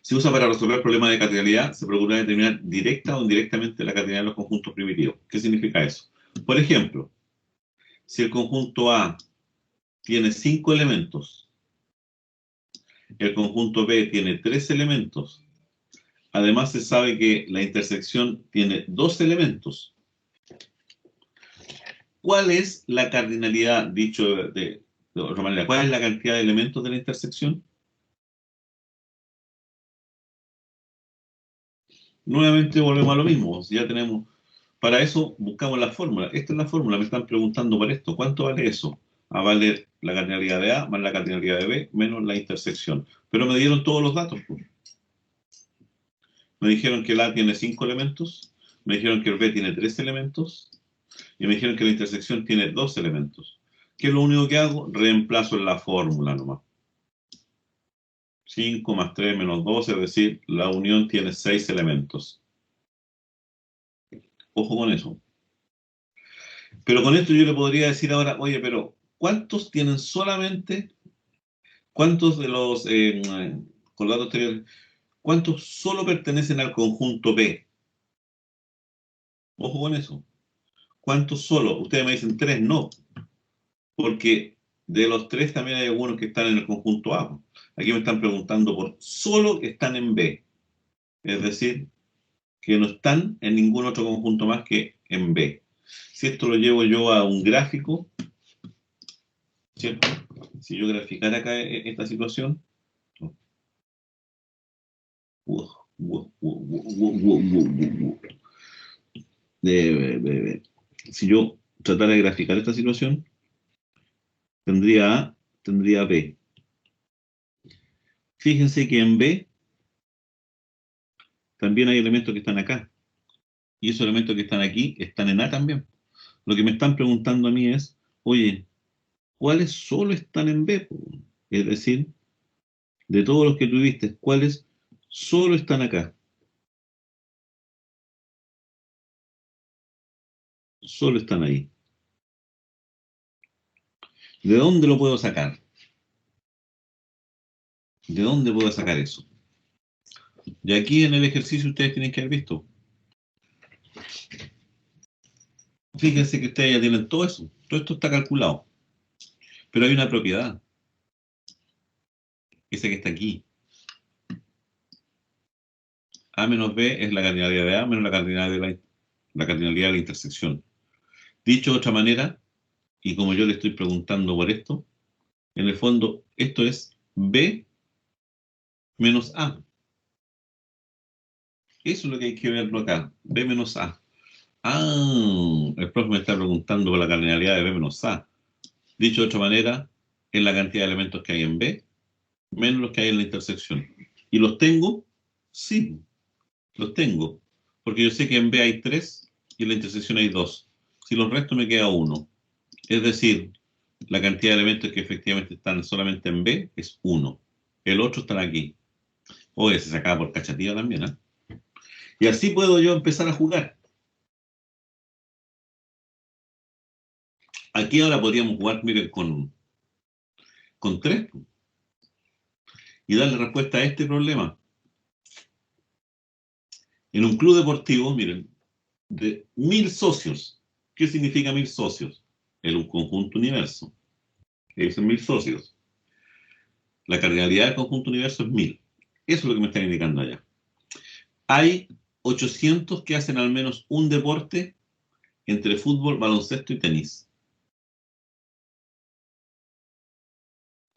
Se usa para resolver problemas de cardinalidad, se procura determinar directa o indirectamente la cardinalidad de los conjuntos primitivos. ¿Qué significa eso? Por ejemplo, si el conjunto A tiene 5 elementos, el conjunto B tiene 3 elementos, además se sabe que la intersección tiene 2 elementos. ¿Cuál es la cardinalidad, dicho de otra manera? ¿Cuál es la cantidad de elementos de la intersección? Nuevamente volvemos a lo mismo. Si ya tenemos, para eso buscamos la fórmula. Esta es la fórmula, me están preguntando por esto. ¿Cuánto vale eso? Vale la cardinalidad de A más la cardinalidad de B menos la intersección. Pero me dieron todos los datos. Me dijeron que el A tiene 5 elementos, me dijeron que el B tiene 3 elementos y me dijeron que la intersección tiene 2 elementos. ¿Qué es lo único que hago? Reemplazo en la fórmula nomás. 5 más 3 menos 2, es decir, la unión tiene 6 elementos. Ojo con eso. Pero con esto yo le podría decir ahora, oye, pero ¿cuántos tienen solamente, cuántos de los colgados anteriores, cuántos solo pertenecen al conjunto B? Ojo con eso. ¿Cuántos solo? Ustedes me dicen 3, no. Porque de los 3 también hay algunos que están en el conjunto A. Aquí me están preguntando por solo que están en B. Es decir, que no están en ningún otro conjunto más que en B. Si esto lo llevo yo a un gráfico, ¿cierto? Si yo graficara acá esta situación, si yo tratara de graficar esta situación, tendría A, tendría B. Fíjense que en B también hay elementos que están acá. Y esos elementos que están aquí están en A también. Lo que me están preguntando a mí es, oye, ¿cuáles solo están en B? Es decir, de todos los que tuviste, ¿cuáles solo están acá? Solo están ahí. ¿De dónde lo puedo sacar? ¿De dónde puedo sacar eso? Y aquí en el ejercicio ustedes tienen que haber visto. fíjense que ustedes ya tienen todo eso. Todo esto está calculado. Pero hay una propiedad. Esa que está aquí. A menos B es la cardinalidad de A menos la cardinalidad de la intersección. Dicho de otra manera, y como yo le estoy preguntando por esto, en el fondo esto es B menos A. Eso es lo que hay que verlo acá. B menos A. Ah, el profe me está preguntando por la cardinalidad de B menos A. Dicho de otra manera, es la cantidad de elementos que hay en B menos los que hay en la intersección. ¿Y los tengo? Sí, los tengo. Porque yo sé que en B hay 3 y en la intersección hay 2. Si los resto me queda 1. Es decir, la cantidad de elementos que efectivamente están solamente en B es 1. El otro está aquí. O se sacaba por cachativa también, ¿eh? Y así puedo yo empezar a jugar. Aquí ahora podríamos jugar, miren, con 3 y darle respuesta a este problema. En un club deportivo, miren, de 1000 socios. ¿Qué significa 1000 socios? En un conjunto universo. Esos son 1000 socios. La cardinalidad del conjunto universo es 1000. Eso es lo que me están indicando allá. Hay 800 que hacen al menos un deporte entre fútbol, baloncesto y tenis.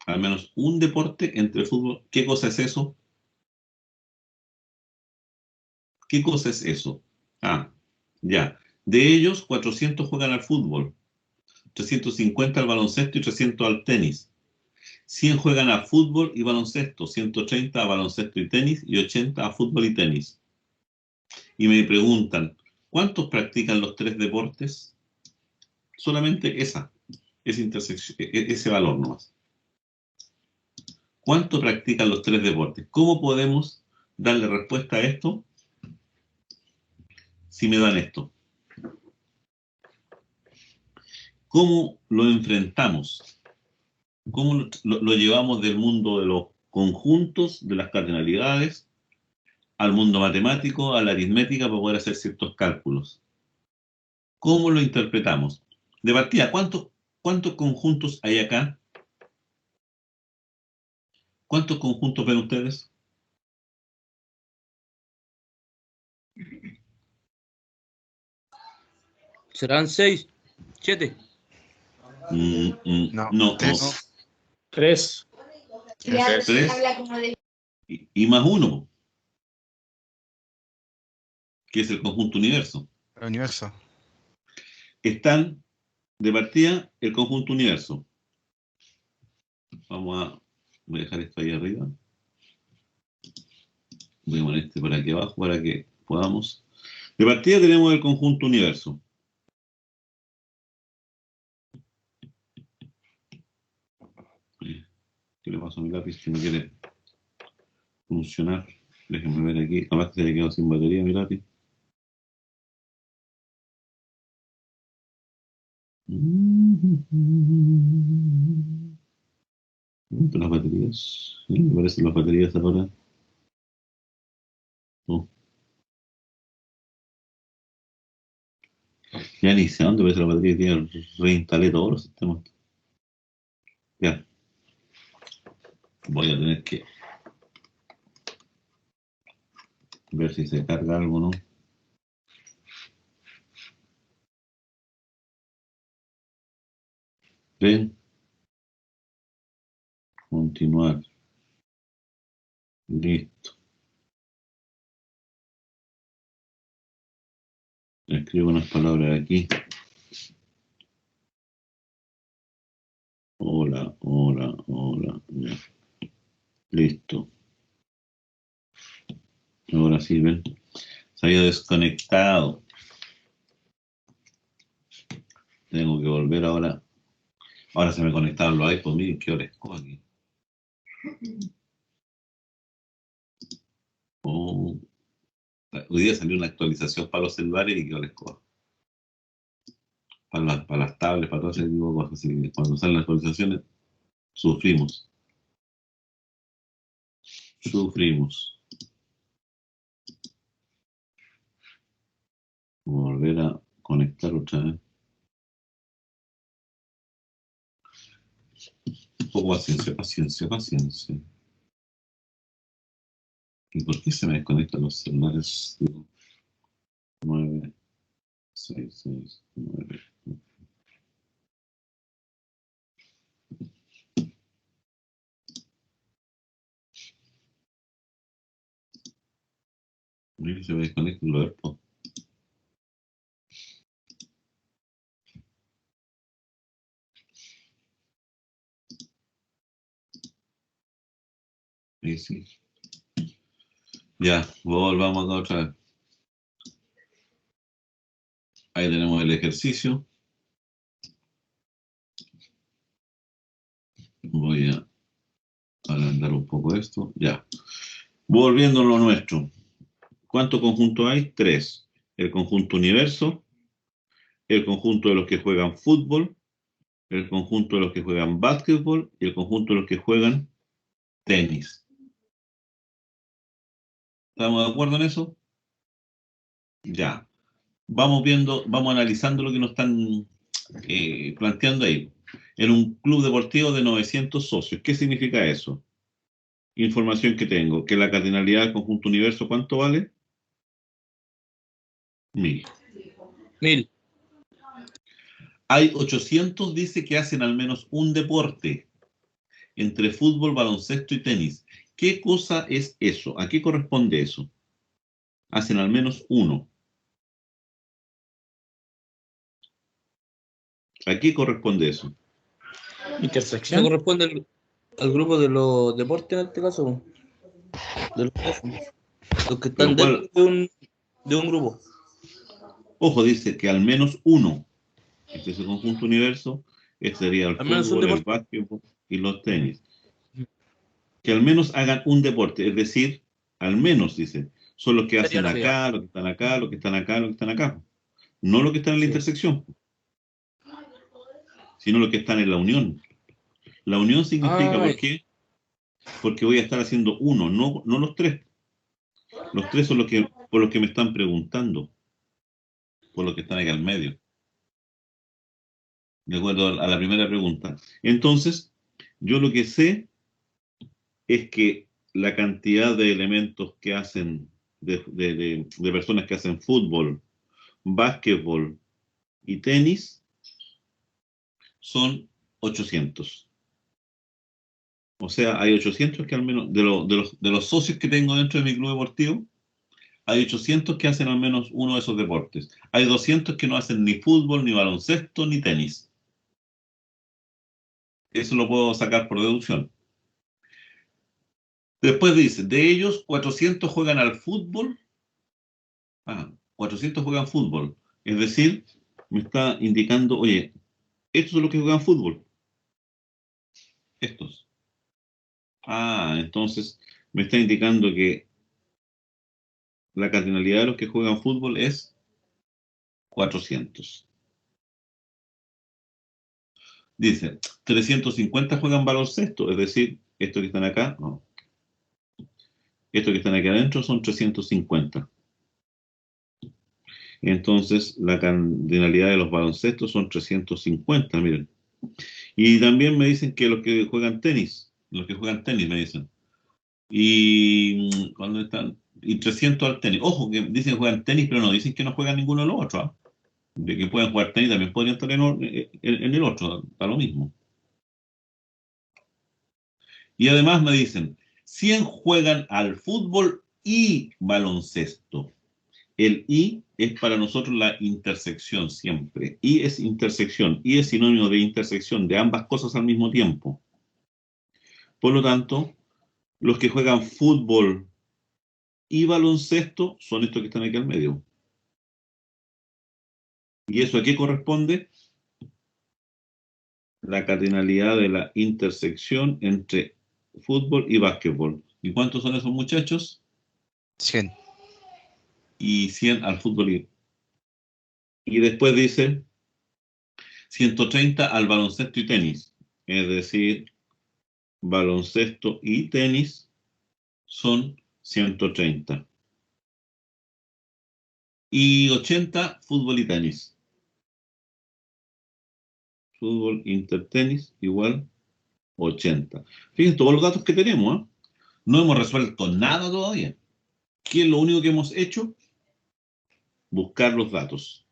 Al menos un deporte entre fútbol. ¿Qué cosa es eso? ¿Qué cosa es eso? Ah, ya. De ellos, 400 juegan al fútbol, 350 al baloncesto y 300 al tenis. 100 juegan a fútbol y baloncesto, 130 a baloncesto y tenis y 80 a fútbol y tenis. Y me preguntan, ¿cuántos practican los 3 deportes? Solamente ese valor nomás. ¿Cuánto practican los 3 deportes? ¿Cómo podemos darle respuesta a esto si me dan esto? ¿Cómo lo enfrentamos? ¿Cómo lo llevamos del mundo de los conjuntos, de las cardinalidades, al mundo matemático, a la aritmética para poder hacer ciertos cálculos? ¿Cómo lo interpretamos? De partida, ¿cuántos conjuntos hay acá? ¿Cuántos conjuntos ven ustedes? Serán 6, 7. No. 3. 3. 3 y más 1, que es el conjunto universo. El universo. Están de partida el conjunto universo. Voy a dejar esto ahí arriba. Voy a poner este por aquí abajo para que podamos. De partida tenemos el conjunto universo. ¿Qué le pasó a mi lápiz que no quiere funcionar? Déjenme ver aquí. Además que se le quedó sin batería mi lápiz. Las baterías. ¿Sí? Me parecen las baterías ahora. No. Ya ni sé dónde parece la batería. Tiene reinstalé todos los sistemas. Ya. Voy a tener que ver si se carga algo, ¿no? Ven. Continuar. Listo. Escribo unas palabras aquí. Hola. Ya. Listo. Ahora sí, ven. Se había desconectado. Tengo que volver ahora. Ahora se me conectaron los iPods. Miren qué hora es aquí. Oh. Hoy día salió una actualización para los celulares y qué hora es para las tablets, para todo ese tipo de cosas. Así que cuando salen las actualizaciones, sufrimos. Volver a conectar otra vez. Un poco paciencia. ¿Y por qué se me desconectan los celulares? 9, 6, 9. Mira, se me desconectan los AirPods. Sí. Ya, volvamos acá otra vez. Ahí tenemos el ejercicio. Voy a agrandar un poco esto. Ya. Volviendo a lo nuestro. ¿Cuántos conjuntos hay? 3. El conjunto universo, el conjunto de los que juegan fútbol, el conjunto de los que juegan básquetbol y el conjunto de los que juegan tenis. ¿Estamos de acuerdo en eso? Ya. Vamos viendo, vamos analizando lo que nos están planteando ahí. En un club deportivo de 900 socios. ¿Qué significa eso? Información que tengo. Que la cardinalidad del conjunto universo, ¿cuánto vale? 1000. 1000. Hay 800, dice, que hacen al menos un deporte. Entre fútbol, baloncesto y tenis. ¿Qué cosa es eso? ¿A qué corresponde eso? Hacen al menos uno. ¿A qué corresponde eso? Eso Intersección. corresponde al grupo de los deportes en este caso. De los que están Pero dentro de un grupo. ojo, dice que al menos uno. Este es el conjunto universo. Este sería el Al menos un fútbol, el deporte. básquetbol y los tenis. Que al menos hagan un deporte. Es decir, al menos, dice, son los que Sería hacen la idea. acá, los que están acá, los que están acá, los que están acá. No los que están en la Sí. intersección, sino los que están en la unión. La unión significa, ¿por qué? Porque voy a estar haciendo uno, no los tres. Los tres son los que, por los que me están preguntando, por los que están acá al medio. De acuerdo a la primera pregunta. Entonces, yo lo que sé es que la cantidad de elementos que hacen, de personas que hacen fútbol, básquetbol y tenis son 800. O sea, hay 800 que al menos, de los socios que tengo dentro de mi club deportivo, hay 800 que hacen al menos uno de esos deportes. Hay 200 que no hacen ni fútbol, ni baloncesto, ni tenis. Eso lo puedo sacar por deducción. Después dice, de ellos 400 juegan al fútbol. 400 juegan fútbol. Es decir, me está indicando, oye, estos son los que juegan fútbol. Estos. Entonces me está indicando que la cardinalidad de los que juegan fútbol es 400. Dice, 350 juegan baloncesto, es decir, estos que están acá, no. Estos que están aquí adentro son 350. Entonces, la cardinalidad de los baloncestos son 350, miren. Y también me dicen que los que juegan tenis me dicen. Y cuando están, y 300 al tenis. Ojo, que dicen que juegan tenis, pero no dicen que no juegan ninguno de los otros. De que pueden jugar tenis, también podrían estar en el otro, está lo mismo. Y además me dicen, 100 juegan al fútbol y baloncesto. El y es para nosotros la intersección siempre. Y es intersección. Y es sinónimo de intersección de ambas cosas al mismo tiempo. Por lo tanto, los que juegan fútbol y baloncesto son estos que están aquí al medio. ¿Y eso a qué corresponde? La cardinalidad de la intersección entre fútbol y básquetbol. ¿Y cuántos son esos muchachos? 100. Y 100 al fútbol. Y después dice 130 al baloncesto y tenis. Es decir, baloncesto y tenis son 130. Y 80 fútbol y tenis. Fútbol, intertenis, igual 80. Fíjense todos los datos que tenemos, ¿eh? No hemos resuelto nada todavía. ¿Qué es lo único que hemos hecho? Buscar los datos,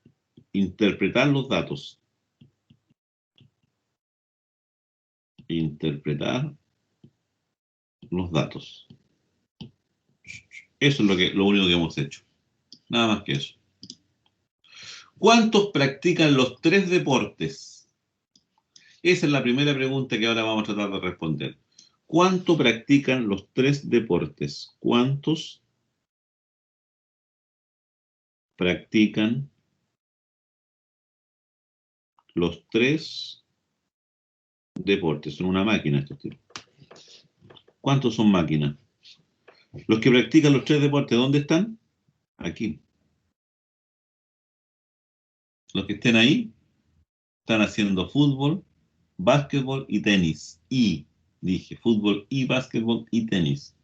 interpretar los datos. Interpretar los datos. Eso es lo único que hemos hecho. Nada más que eso. ¿Cuántos practican los 3 deportes? Esa es la primera pregunta que ahora vamos a tratar de responder. ¿Cuánto practican los 3 deportes? ¿Cuántos practican los 3 deportes? Son una máquina estos tipos. ¿Cuántos son máquinas? Los que practican los 3 deportes, ¿dónde están? Aquí. Los que estén ahí están haciendo fútbol, básquetbol y tenis. Y, dije, fútbol y básquetbol y tenis.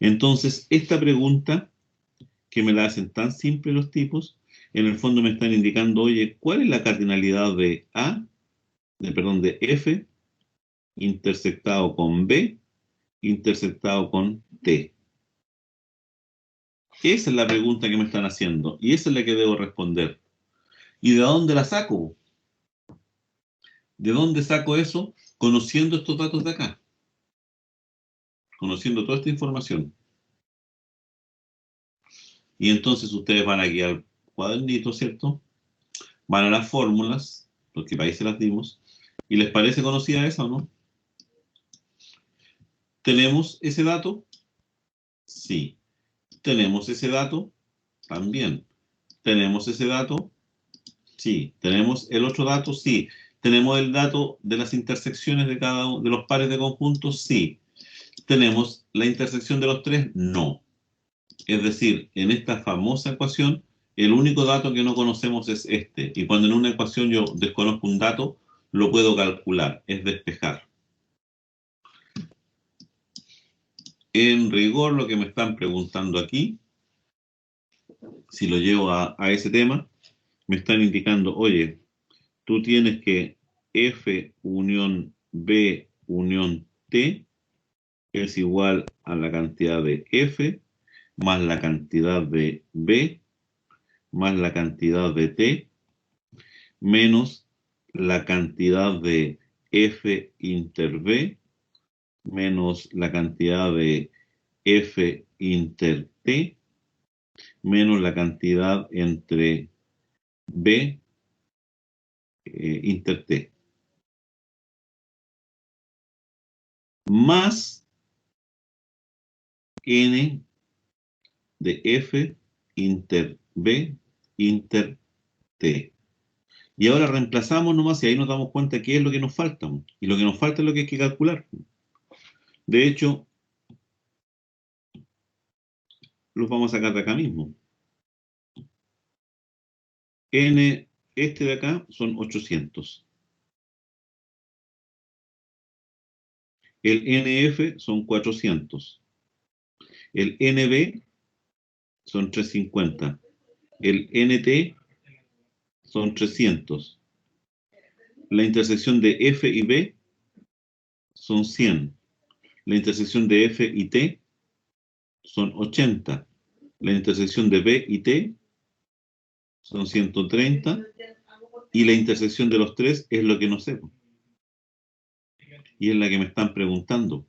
Entonces, esta pregunta, que me la hacen tan simple los tipos, en el fondo me están indicando, oye, ¿cuál es la cardinalidad de de F, intersectado con B, intersectado con T? Esa es la pregunta que me están haciendo, y esa es la que debo responder. ¿Y de dónde la saco? ¿De dónde saco eso? Conociendo estos datos de acá. Conociendo toda esta información. Y entonces ustedes van aquí al cuadernito, ¿cierto? Van a las fórmulas, porque para ahí se las dimos. ¿Y les parece conocida esa o no? ¿Tenemos ese dato? Sí. ¿Tenemos ese dato? También. ¿Tenemos ese dato? Sí. ¿Tenemos el otro dato? Sí. ¿Tenemos el dato de las intersecciones de cada uno de los pares de conjuntos? Sí. ¿Tenemos la intersección de los 3? No. Es decir, en esta famosa ecuación, el único dato que no conocemos es este. Y cuando en una ecuación yo desconozco un dato, lo puedo calcular, es despejar. En rigor, lo que me están preguntando aquí, si lo llevo a ese tema, me están indicando, oye, tú tienes que F unión B unión T es igual a la cantidad de F más la cantidad de B más la cantidad de T menos la cantidad de F inter B menos la cantidad de F inter T menos la cantidad entre B inter T más N de F inter B inter T. Y ahora reemplazamos nomás y ahí nos damos cuenta qué es lo que nos falta. Y lo que nos falta es lo que hay que calcular. De hecho, los vamos a sacar de acá mismo. N, este de acá son 800. El NF son 400. El NB son 350. El NT son 300. La intersección de F y B son 100. La intersección de F y T son 80. La intersección de B y T son 130. Y la intersección de los 3 es lo que no sé. Y es la que me están preguntando.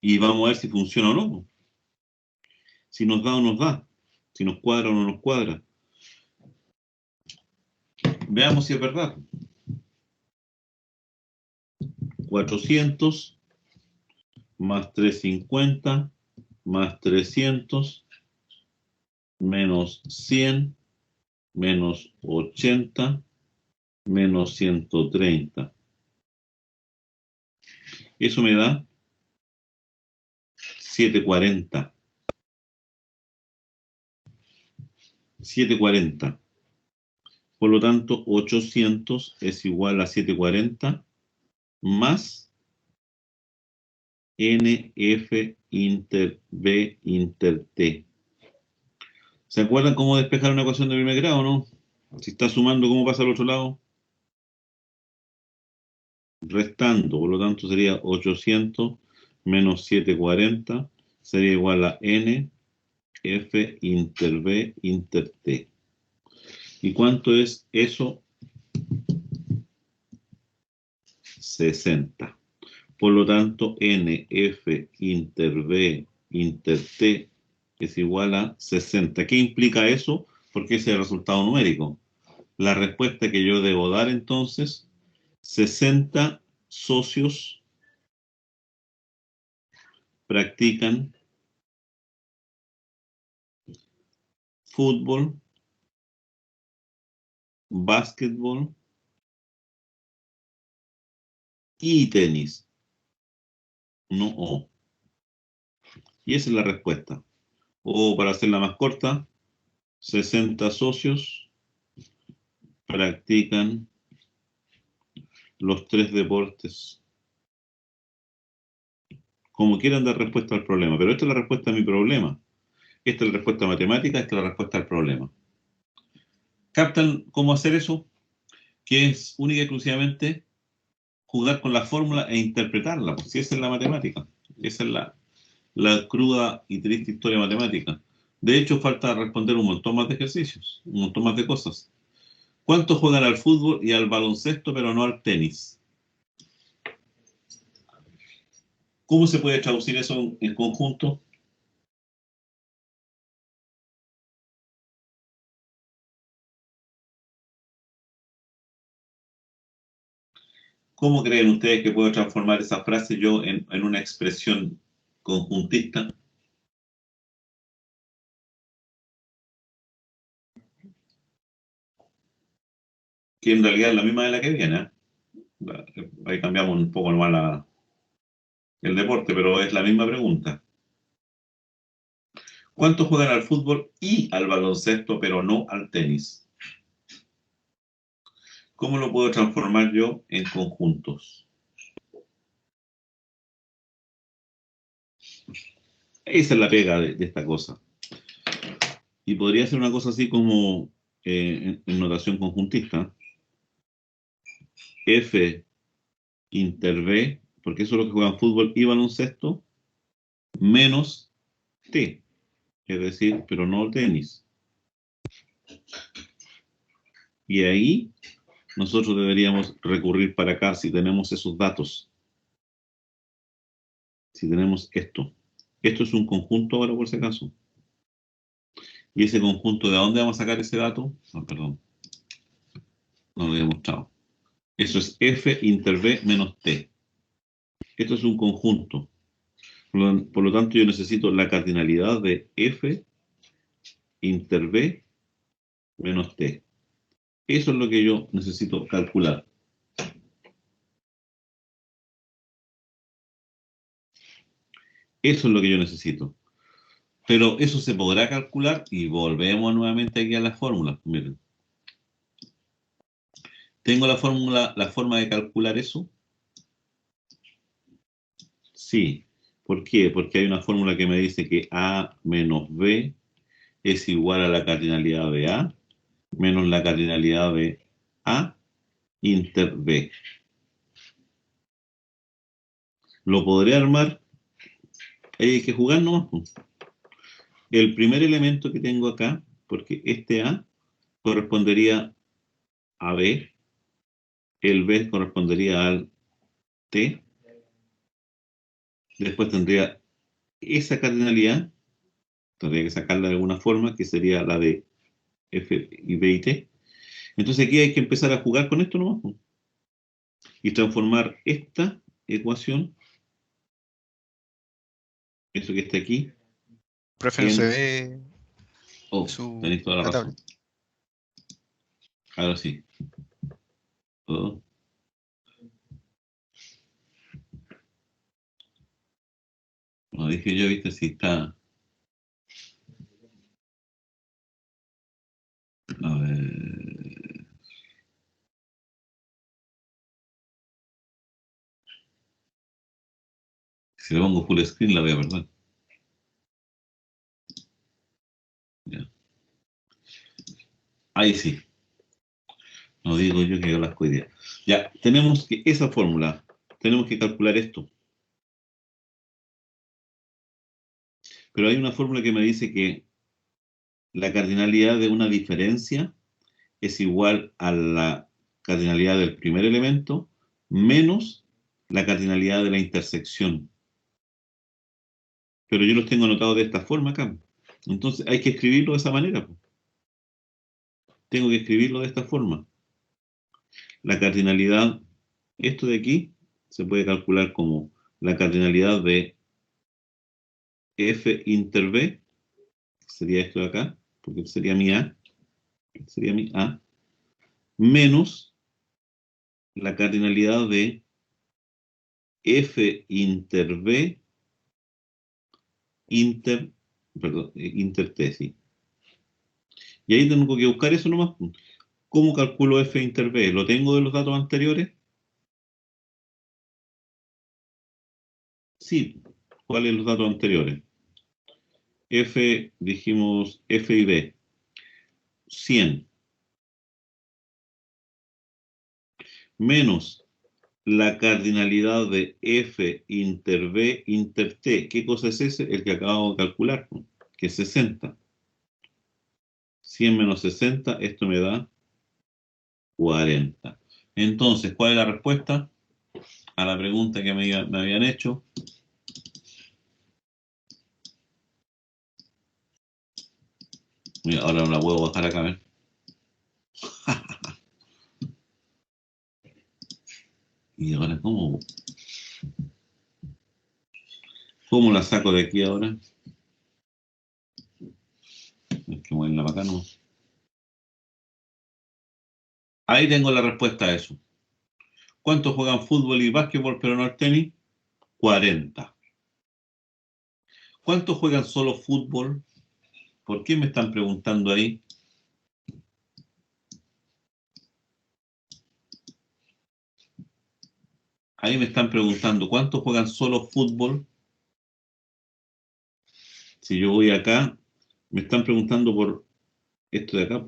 Y vamos a ver si funciona o no. Si nos da o nos da. Si nos cuadra o no nos cuadra. Veamos si es verdad. 400 más 350 más 300 menos 100 menos 80 menos 130. Eso me da 740. 740. Por lo tanto, 800 es igual a 740 más NF inter B inter T. ¿Se acuerdan cómo despejar una ecuación de primer grado, no? Si está sumando, ¿cómo pasa al otro lado? restando, por lo tanto sería 800 menos 740, sería igual a N, F, inter B, inter T. ¿Y cuánto es eso? 60. Por lo tanto, N, F, inter B, inter T es igual a 60. ¿Qué implica eso? Porque ese es el resultado numérico. La respuesta que yo debo dar entonces, 60 socios practican fútbol, básquetbol y tenis. No O. Y esa es la respuesta. O para hacerla más corta, 60 socios practican los 3 deportes. Como quieran dar respuesta al problema, pero esta es la respuesta a mi problema. Esta es la respuesta matemática, esta es la respuesta al problema. ¿Captan cómo hacer eso? Que es única y exclusivamente jugar con la fórmula e interpretarla, pues si esa es la matemática. Esa es la cruda y triste historia matemática. De hecho, falta responder un montón más de ejercicios, un montón más de cosas. ¿Cuántos juegan al fútbol y al baloncesto, pero no al tenis? ¿Cómo se puede traducir eso en conjunto? ¿Cómo creen ustedes que puedo transformar esa frase yo en una expresión conjuntista? Que en realidad es la misma de la que viene. Ahí cambiamos un poco nomás el deporte, pero es la misma pregunta. ¿Cuántos juegan al fútbol y al baloncesto, pero no al tenis? ¿Cómo lo puedo transformar yo en conjuntos? Esa es la pega de esta cosa. Y podría ser una cosa así como en notación conjuntista. F inter B, porque eso es lo que juegan fútbol y baloncesto, menos T, es decir, pero no tenis. Y ahí nosotros deberíamos recurrir para acá si tenemos esos datos. Si tenemos esto. Esto es un conjunto ahora por si acaso. ¿Y ese conjunto de dónde vamos a sacar ese dato? No, perdón. No lo he mostrado. Eso es F inter B menos T. Esto es un conjunto. Por lo tanto, yo necesito la cardinalidad de F inter B menos T. Eso es lo que yo necesito calcular. Eso es lo que yo necesito. Pero eso se podrá calcular y volvemos nuevamente aquí a la fórmula. Miren. ¿Tengo la fórmula, la forma de calcular eso? Sí. ¿Por qué? Porque hay una fórmula que me dice que A menos B es igual a la cardinalidad de A menos la cardinalidad de A inter B. Lo podré armar. Hay que jugar nomás. El primer elemento que tengo acá, porque este A correspondería a B, el B correspondería al T, después tendría esa cardinalidad, tendría que sacarla de alguna forma, que sería la de F y B y T. Entonces aquí hay que empezar a jugar con esto nomás, y transformar esta ecuación, eso que está aquí, Profe, no se ve oh, tenéis toda la la razón. tablet. Ahora sí. Oh. Como dije yo, viste, si está. A ver. Si le pongo full screen la voy a perder. Ya. Ahí sí. No digo yo que yo las cuide. Ya, tenemos que esa fórmula, tenemos que calcular esto. Pero hay una fórmula que me dice que la cardinalidad de una diferencia es igual a la cardinalidad del primer elemento menos la cardinalidad de la intersección. Pero yo los tengo anotados de esta forma acá. Entonces hay que escribirlo de esa manera. Tengo que escribirlo de esta forma. La cardinalidad, esto de aquí, se puede calcular como la cardinalidad de F inter B, sería esto de acá, porque sería mi A, menos la cardinalidad de F inter B inter T, sí. Y ahí tengo que buscar eso nomás. ¿Cómo calculo F inter B? ¿Lo tengo de los datos anteriores? Sí. ¿Cuáles son los datos anteriores? F, dijimos F y B. 100. Menos la cardinalidad de F inter B inter T. ¿Qué cosa es ese? El que acabo de calcular, ¿no? Que es 60. 100 menos 60, esto me da 40. Entonces, ¿cuál es la respuesta a la pregunta que me habían hecho? Mira, ahora no la puedo bajar acá, a ver. Y ahora, ¿cómo la saco de aquí ahora? Hay que moverla para acá, ¿no? Ahí tengo la respuesta a eso. ¿Cuántos juegan fútbol y básquetbol pero no al tenis? 40. ¿Cuántos juegan solo fútbol? ¿Por qué me están preguntando ahí? Ahí me están preguntando, ¿cuántos juegan solo fútbol? Si yo voy acá, me están preguntando por esto de acá.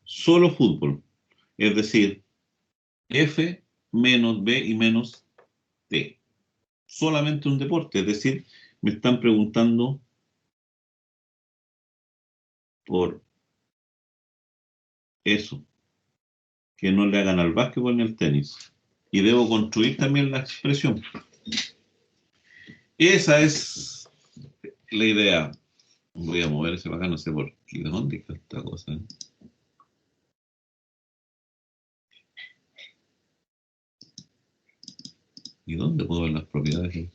Solo fútbol. Es decir, F menos B y menos T. Solamente un deporte. Es decir, me están preguntando por eso. Que no le hagan al básquetbol ni al tenis. Y debo construir también la expresión. Esa es la idea. Voy a mover ese para acá, no sé por qué. ¿Dónde está esta cosa? ¿Y dónde puedo ver las propiedades?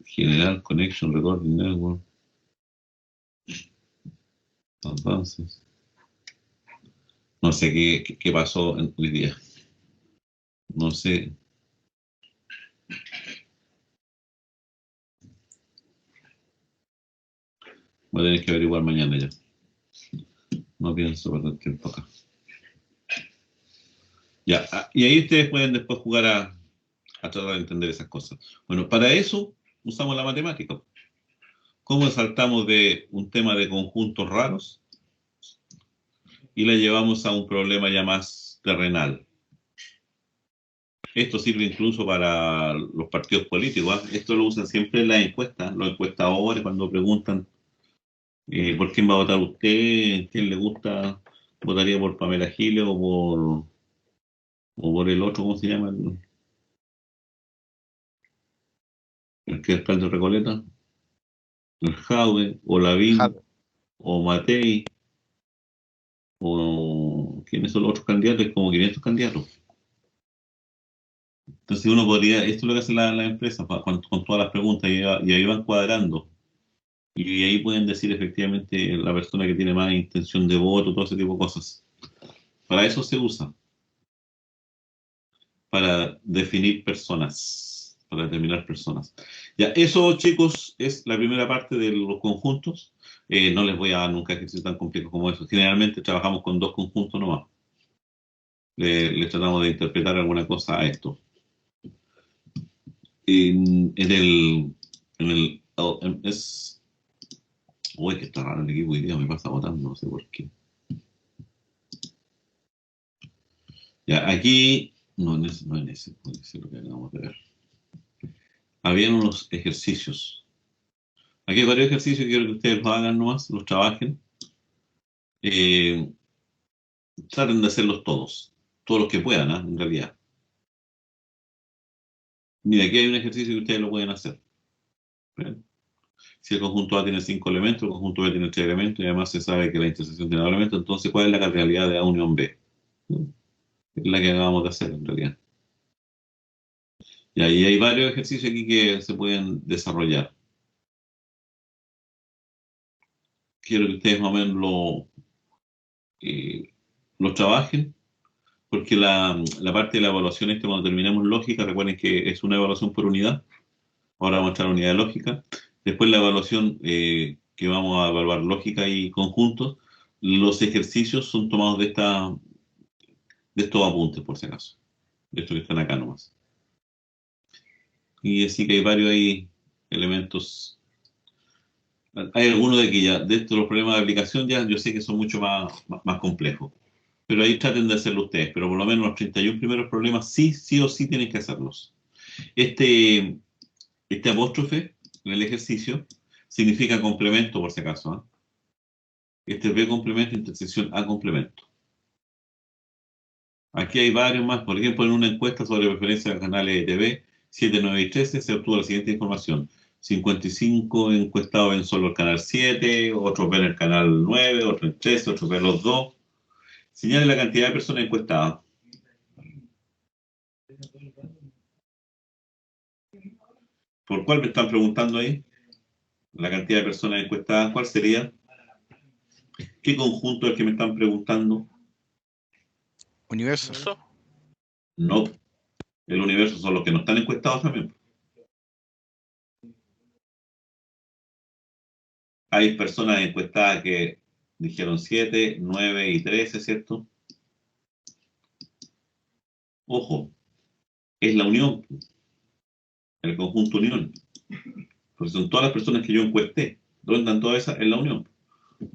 General Connection Recording Network. Advances. No sé qué pasó hoy día. No sé. Voy a tener que averiguar mañana ya. No pienso perder tiempo acá. Ya, y ahí ustedes pueden después jugar a tratar de entender esas cosas. Bueno, para eso usamos la matemática. ¿Cómo saltamos de un tema de conjuntos raros y la llevamos a un problema ya más terrenal? Esto sirve incluso para los partidos políticos. Esto lo usan siempre en las encuestas. Los encuestadores cuando preguntan ¿por quién va a votar usted? ¿Quién le gusta? ¿Votaría por Pamela Giles o por el otro, ¿cómo se llama? El que es alcalde de Recoleta. El Jaude, o Lavín, Jade. o Matei, o ¿quiénes son los otros candidatos? Hay como 500 candidatos. Entonces uno podría, esto es lo que hace la empresa con todas las preguntas y ahí van cuadrando. Y ahí pueden decir efectivamente la persona que tiene más intención de voto, todo ese tipo de cosas. Para eso se usa. Para definir personas, para determinar personas. Ya, eso, chicos, es la primera parte de los conjuntos. No les voy a dar nunca ejercicios tan complejos como eso. Generalmente trabajamos con 2 conjuntos nomás. Le tratamos de interpretar alguna cosa a esto. En el Uy, que está raro el equipo hoy día, me pasa votando, no sé por qué. Ya, aquí, no en ese lo que acabamos de ver. Habían unos ejercicios. Aquí hay varios ejercicios que quiero que ustedes los hagan nomás, los trabajen. Traten de hacerlos todos los que puedan, ¿eh? En realidad. Mira, aquí hay un ejercicio que ustedes lo pueden hacer. ¿Ven? Si el conjunto A tiene 5 elementos, el conjunto B tiene 3 elementos, y además se sabe que la intersección tiene 2 elementos, entonces, ¿cuál es la cardinalidad de A unión B? Es la que acabamos de hacer, en realidad. Y ahí hay varios ejercicios aquí que se pueden desarrollar. Quiero que ustedes más o menos lo trabajen, porque la parte de la evaluación, cuando terminemos lógica, recuerden que es una evaluación por unidad. Ahora vamos a echar la unidad de lógica. Después la evaluación que vamos a evaluar lógica y conjuntos. Los ejercicios son tomados de estos apuntes, por si acaso. De estos que están acá nomás. Y así que hay varios ahí elementos. Hay algunos de aquí ya, de estos los problemas de aplicación ya, yo sé que son mucho más complejos. Pero ahí traten de hacerlo ustedes. Pero por lo menos los 31 primeros problemas sí o sí tienen que hacerlos. Este apóstrofe en el ejercicio significa complemento, por si acaso. ¿Eh? Este es B complemento, intersección A complemento. Aquí hay varios más. Por ejemplo, en una encuesta sobre preferencia de canales de TV, 7, 9 y 13, se obtuvo la siguiente información. 55 encuestados ven solo el canal 7, otros ven el canal 9, otros el 13, otros ven los 2. Señale la cantidad de personas encuestadas. ¿Por cuál me están preguntando ahí? La cantidad de personas encuestadas, ¿cuál sería? ¿Qué conjunto es el que me están preguntando? Universo. No. El universo son los que no están encuestados también. Hay personas encuestadas que dijeron 7, 9 y 13, ¿cierto? Ojo, es la unión, el conjunto unión. Porque son todas las personas que yo encuesté. ¿Dónde están todas esas? En la unión.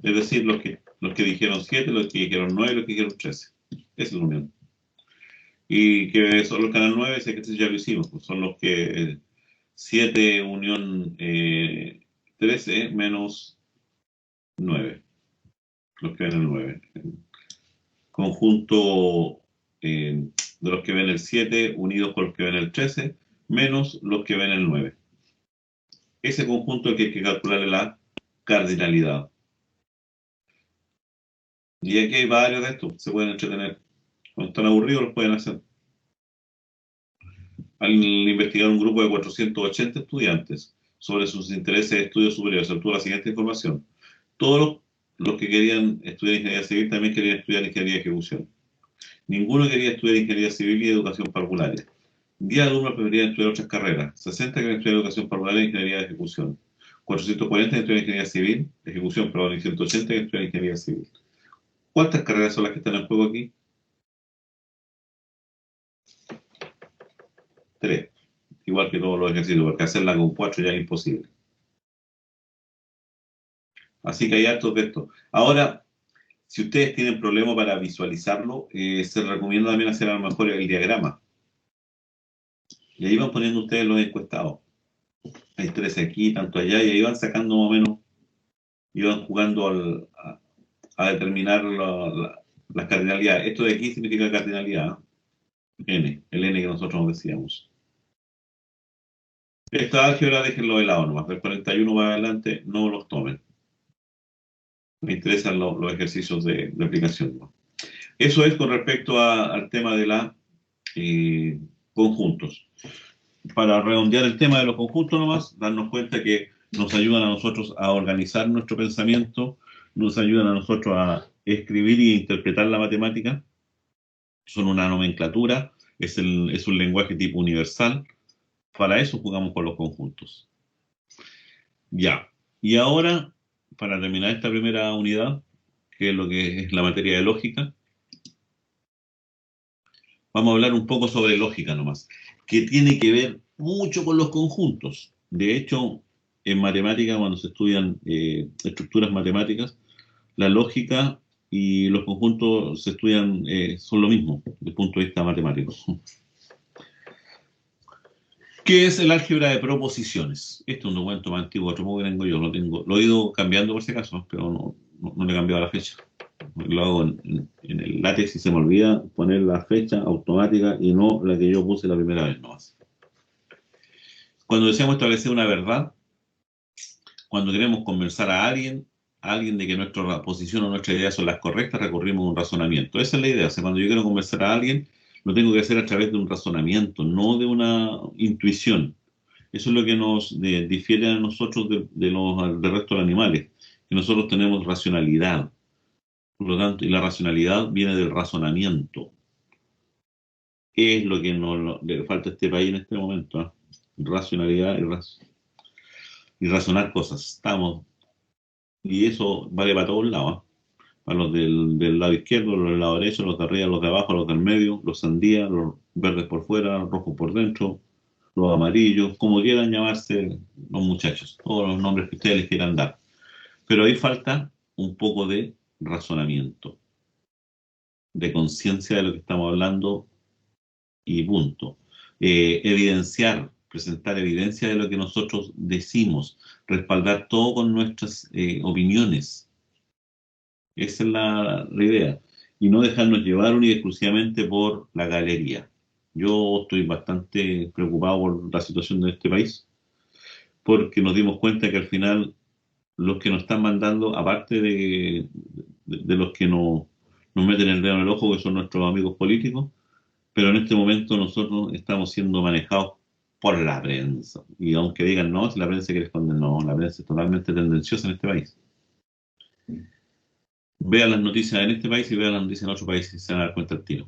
Es decir, los que dijeron 7, los que dijeron 9, los que dijeron 13. Esa es la unión. Y que son los canal 9, ese ejercicio ya lo hicimos. Pues son los que 7 unión 13 menos 9. Los que ven el 9. Conjunto de los que ven el 7 unidos con los que ven el 13 menos los que ven el 9. Ese conjunto es el que hay que calcularle la cardinalidad. Y aquí hay varios de estos, se pueden entretener. Cuando están aburridos los pueden hacer. Al investigar un grupo de 480 estudiantes sobre sus intereses de estudios superiores, se obtuvo la siguiente información. Todos los que querían estudiar ingeniería civil también querían estudiar ingeniería de ejecución. Ninguno quería estudiar ingeniería civil y educación parvularia. 10 alumnos preferían estudiar otras carreras. 60 querían estudiar educación parvularia e ingeniería de ejecución. 440 estudian ingeniería civil, ejecución, perdón, y 180 estudian ingeniería civil. ¿Cuántas carreras son las que están en juego aquí? 3. Igual que todos los ejercicios, porque hacerla con 4 ya es imposible. Así que hay hartos de esto. Ahora, si ustedes tienen problema para visualizarlo, se recomienda también hacer a lo mejor el diagrama. Y ahí van poniendo ustedes los encuestados. Hay 13 aquí, tanto allá, y ahí van sacando más o menos, y van jugando a determinar las cardinalidades. Esto de aquí significa cardinalidad, N, el N que nosotros nos decíamos. Esta álgebra déjenlo de lado nomás, del 41 para adelante no los tomen. Me interesan los ejercicios de aplicación, ¿no? Eso es con respecto al tema de la conjuntos. Para redondear el tema de los conjuntos nomás, darnos cuenta que nos ayudan a nosotros a organizar nuestro pensamiento, nos ayudan a nosotros a escribir y interpretar la matemática. Son una nomenclatura, es un lenguaje tipo universal. Para eso jugamos con los conjuntos. Ya. Y ahora, para terminar esta primera unidad, que es lo que es la materia de lógica, vamos a hablar un poco sobre lógica nomás, que tiene que ver mucho con los conjuntos. De hecho, en matemática, cuando se estudian estructuras matemáticas, la lógica y los conjuntos se estudian, son lo mismo, desde el punto de vista matemático. ¿Qué es el álgebra de proposiciones? Este es un documento más antiguo, otro poco que tengo yo, lo he ido cambiando por si acaso, pero no le he cambiado la fecha. Lo hago en el látex y se me olvida poner la fecha automática y no la que yo puse la primera vez nomás. Cuando deseamos establecer una verdad, cuando queremos convencer a alguien de que nuestra posición o nuestra idea son las correctas, recurrimos a un razonamiento. Esa es la idea. O sea, cuando yo quiero convencer a alguien, lo tengo que hacer a través de un razonamiento, no de una intuición. Eso es lo que nos difiere a nosotros del resto de los animales, que nosotros tenemos racionalidad. Por lo tanto, y la racionalidad viene del razonamiento. Es lo que le falta a este país en este momento, ¿eh? Racionalidad y razonar cosas. Y eso vale para todos lados, ¿eh? Para los del lado izquierdo, los del lado derecho, los de arriba, los de abajo, los del medio, los sandías, los verdes por fuera, los rojos por dentro, los amarillos, como quieran llamarse los muchachos, todos los nombres que ustedes les quieran dar. Pero ahí falta un poco de razonamiento, de conciencia de lo que estamos hablando y punto. Evidenciar, presentar evidencia de lo que nosotros decimos, respaldar todo con nuestras opiniones. Esa es la idea. Y no dejarnos llevar única y exclusivamente por la galería. Yo estoy bastante preocupado por la situación de este país, porque nos dimos cuenta que al final los que nos están mandando, aparte de los que nos meten el dedo en el ojo, que son nuestros amigos políticos, pero en este momento nosotros estamos siendo manejados por la prensa. Y aunque digan no, si la prensa quiere esconder, no, la prensa es totalmente tendenciosa en este país. Vean las noticias en este país y vean las noticias en otro país y se van a dar cuenta al tiro.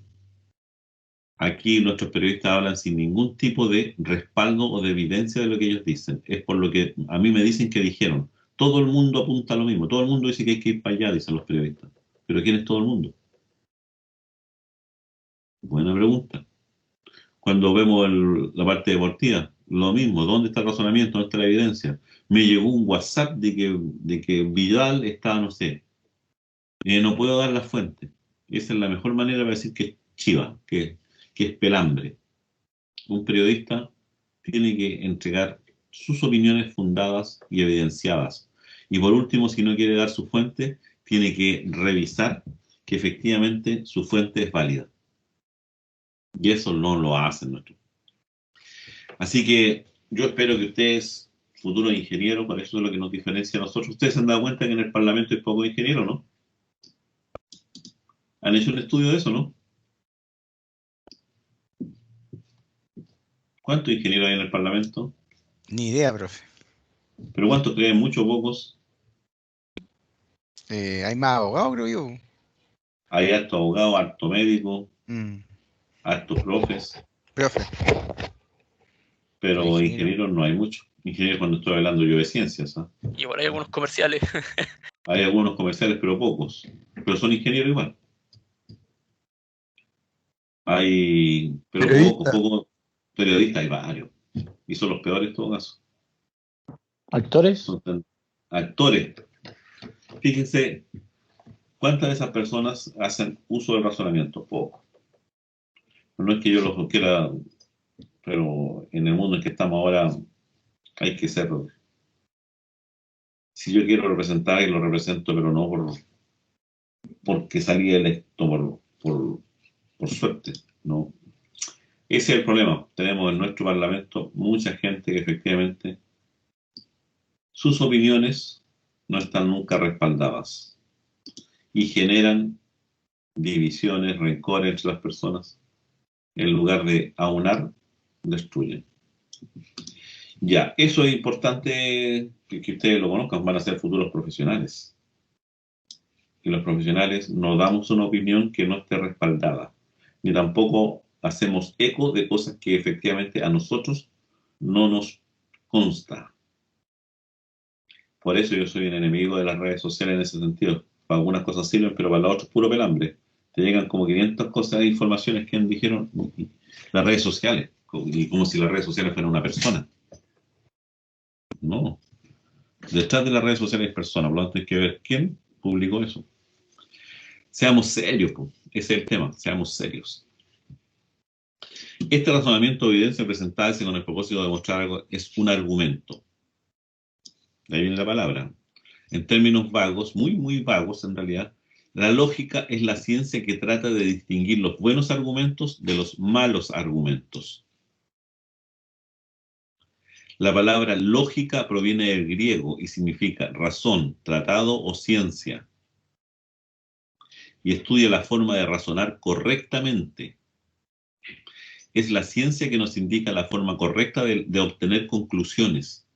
Aquí nuestros periodistas hablan sin ningún tipo de respaldo o de evidencia de lo que ellos dicen. Es por lo que a mí me dicen que dijeron. Todo el mundo apunta a lo mismo. Todo el mundo dice que hay que ir para allá, dicen los periodistas. ¿Pero quién es todo el mundo? Buena pregunta. Cuando vemos la parte deportiva, lo mismo. ¿Dónde está el razonamiento? ¿Dónde está la evidencia? Me llegó un WhatsApp de que Vidal estaba, no sé. No puedo dar la fuente. Esa es la mejor manera para decir que es chiva, que es pelambre. Un periodista tiene que entregar sus opiniones fundadas y evidenciadas. Y por último, si no quiere dar su fuente, tiene que revisar que efectivamente su fuente es válida. Y eso no lo hacen nuestros. Así que yo espero que ustedes, futuros ingenieros, para eso es lo que nos diferencia a nosotros, ustedes se han dado cuenta que en el Parlamento hay pocos ingenieros, ¿no? ¿Han hecho un estudio de eso, no? ¿Cuántos ingenieros hay en el Parlamento? Ni idea, profe. ¿Pero cuántos creen? ¿Muchos o pocos? Hay más abogados, creo yo. Hay harto abogado, harto médico, Mm, harto profes, profe. pero Ingeniero. ingenieros no hay muchos. Ingenieros cuando estoy hablando yo de ciencias, ¿eh? Y por ahí algunos comerciales. Hay algunos comerciales, pero pocos. Pero son ingenieros igual. Pero Periodista. pocos periodistas, hay varios. Y son los peores en todo caso. ¿Actores? Son actores. Fíjense, ¿cuántas de esas personas hacen uso del razonamiento? Poco. No es que yo los quiera, pero en el mundo en que estamos ahora hay que ser. Si yo quiero representar, lo represento, pero no porque salí electo por suerte, ¿no? Ese es el problema. Tenemos en nuestro Parlamento mucha gente que efectivamente sus opiniones no están nunca respaldadas y generan divisiones, rencores entre las personas. En lugar de aunar, destruyen. Ya, eso es importante que ustedes lo conozcan, van a ser futuros profesionales. Y los profesionales no damos una opinión que no esté respaldada, ni tampoco hacemos eco de cosas que efectivamente a nosotros no nos consta. Por eso yo soy un enemigo de las redes sociales en ese sentido. Para algunas cosas sirven, pero para las otras es puro pelambre. Te llegan como 500 cosas, informaciones que dijeron las redes sociales, y como si las redes sociales fueran una persona. No, Detrás de las redes sociales hay personas, por lo tanto hay que ver quién publicó eso. Seamos serios, po. Ese es el tema, seamos serios. Este razonamiento o evidencia presentarse con el propósito de demostrar algo es un argumento. De ahí viene la palabra. En términos vagos, muy, muy vagos en realidad, la lógica es la ciencia que trata de distinguir los buenos argumentos de los malos argumentos. La palabra lógica proviene del griego y significa razón, tratado o ciencia. Y estudia la forma de razonar correctamente. Es la ciencia que nos indica la forma correcta de obtener conclusiones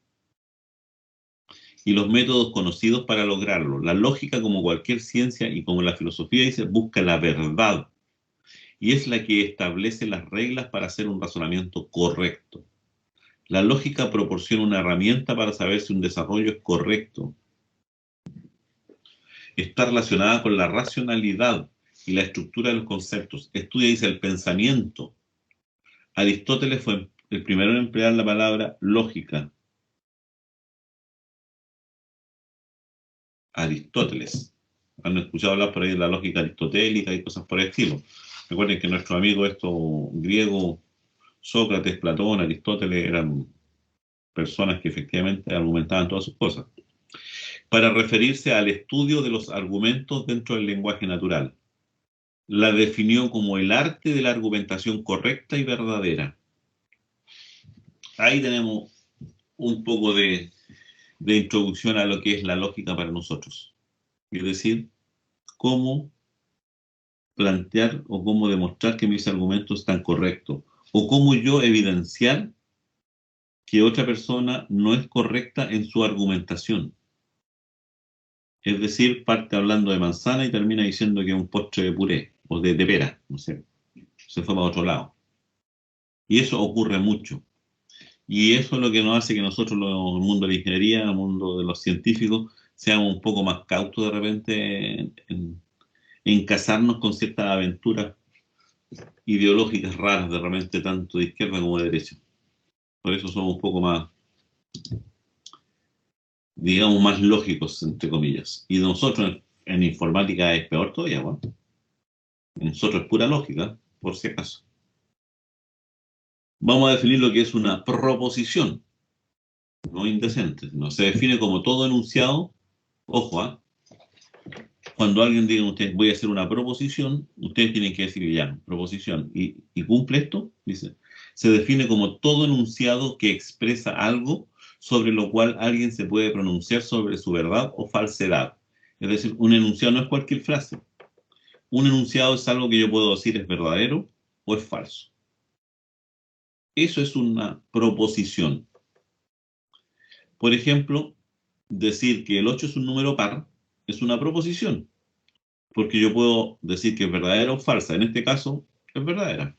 y los métodos conocidos para lograrlo. La lógica, como cualquier ciencia y como la filosofía dice, busca la verdad y es la que establece las reglas para hacer un razonamiento correcto. La lógica proporciona una herramienta para saber si un desarrollo es correcto. Está relacionada con la racionalidad y la estructura de los conceptos. Estudia, dice, el pensamiento. Aristóteles fue el primero en emplear la palabra lógica. Aristóteles. Han escuchado hablar por ahí de la lógica aristotélica y cosas por el estilo. Recuerden que nuestros amigos estos griegos, Sócrates, Platón, Aristóteles, eran personas que efectivamente argumentaban todas sus cosas. Para referirse al estudio de los argumentos dentro del lenguaje natural. La definió como el arte de la argumentación correcta y verdadera. Ahí tenemos un poco de introducción a lo que es la lógica para nosotros. Es decir, cómo plantear o cómo demostrar que mis argumentos están correctos. O cómo yo evidenciar que otra persona no es correcta en su argumentación. Es decir, parte hablando de manzana y termina diciendo que es un postre de puré o de pera, no sé. Se fue para otro lado. Y eso ocurre mucho. Y eso es lo que nos hace que nosotros, el mundo de la ingeniería, el mundo de los científicos, seamos un poco más cautos de repente en casarnos con ciertas aventuras ideológicas raras, de repente tanto de izquierda como de derecha. Por eso somos un poco más, digamos, más lógicos, entre comillas. Y nosotros en informática es peor todavía, ¿no? Nosotros es pura lógica, por si acaso. Vamos a definir lo que es una proposición, no indecente. No se define como todo enunciado. Ojo, cuando alguien diga a ustedes voy a hacer una proposición, ustedes tienen que decir ya, proposición. Y cumple esto, dice. Se define como todo enunciado que expresa algo sobre lo cual alguien se puede pronunciar sobre su verdad o falsedad. Es decir, un enunciado no es cualquier frase. Un enunciado es algo que yo puedo decir es verdadero o es falso. Eso es una proposición. Por ejemplo, decir que el 8 es un número par es una proposición, porque yo puedo decir que es verdadera o falsa. En este caso, es verdadera.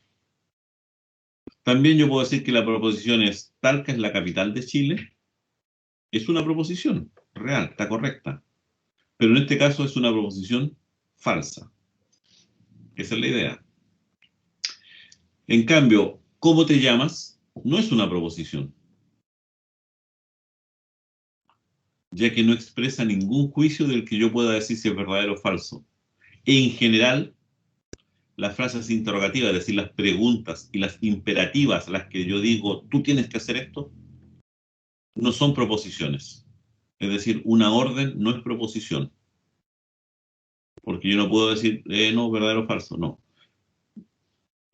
También yo puedo decir que la proposición es Talca es la capital de Chile. Es una proposición real, está correcta. Pero en este caso es una proposición falsa. Esa es la idea. En cambio, ¿cómo te llamas? No es una proposición, ya que no expresa ningún juicio del que yo pueda decir si es verdadero o falso. En general, las frases interrogativas, es decir, las preguntas y las imperativas, las que yo digo, tú tienes que hacer esto, no son proposiciones. Es decir, una orden no es proposición. Porque yo no puedo decir, no, verdadero o falso, no.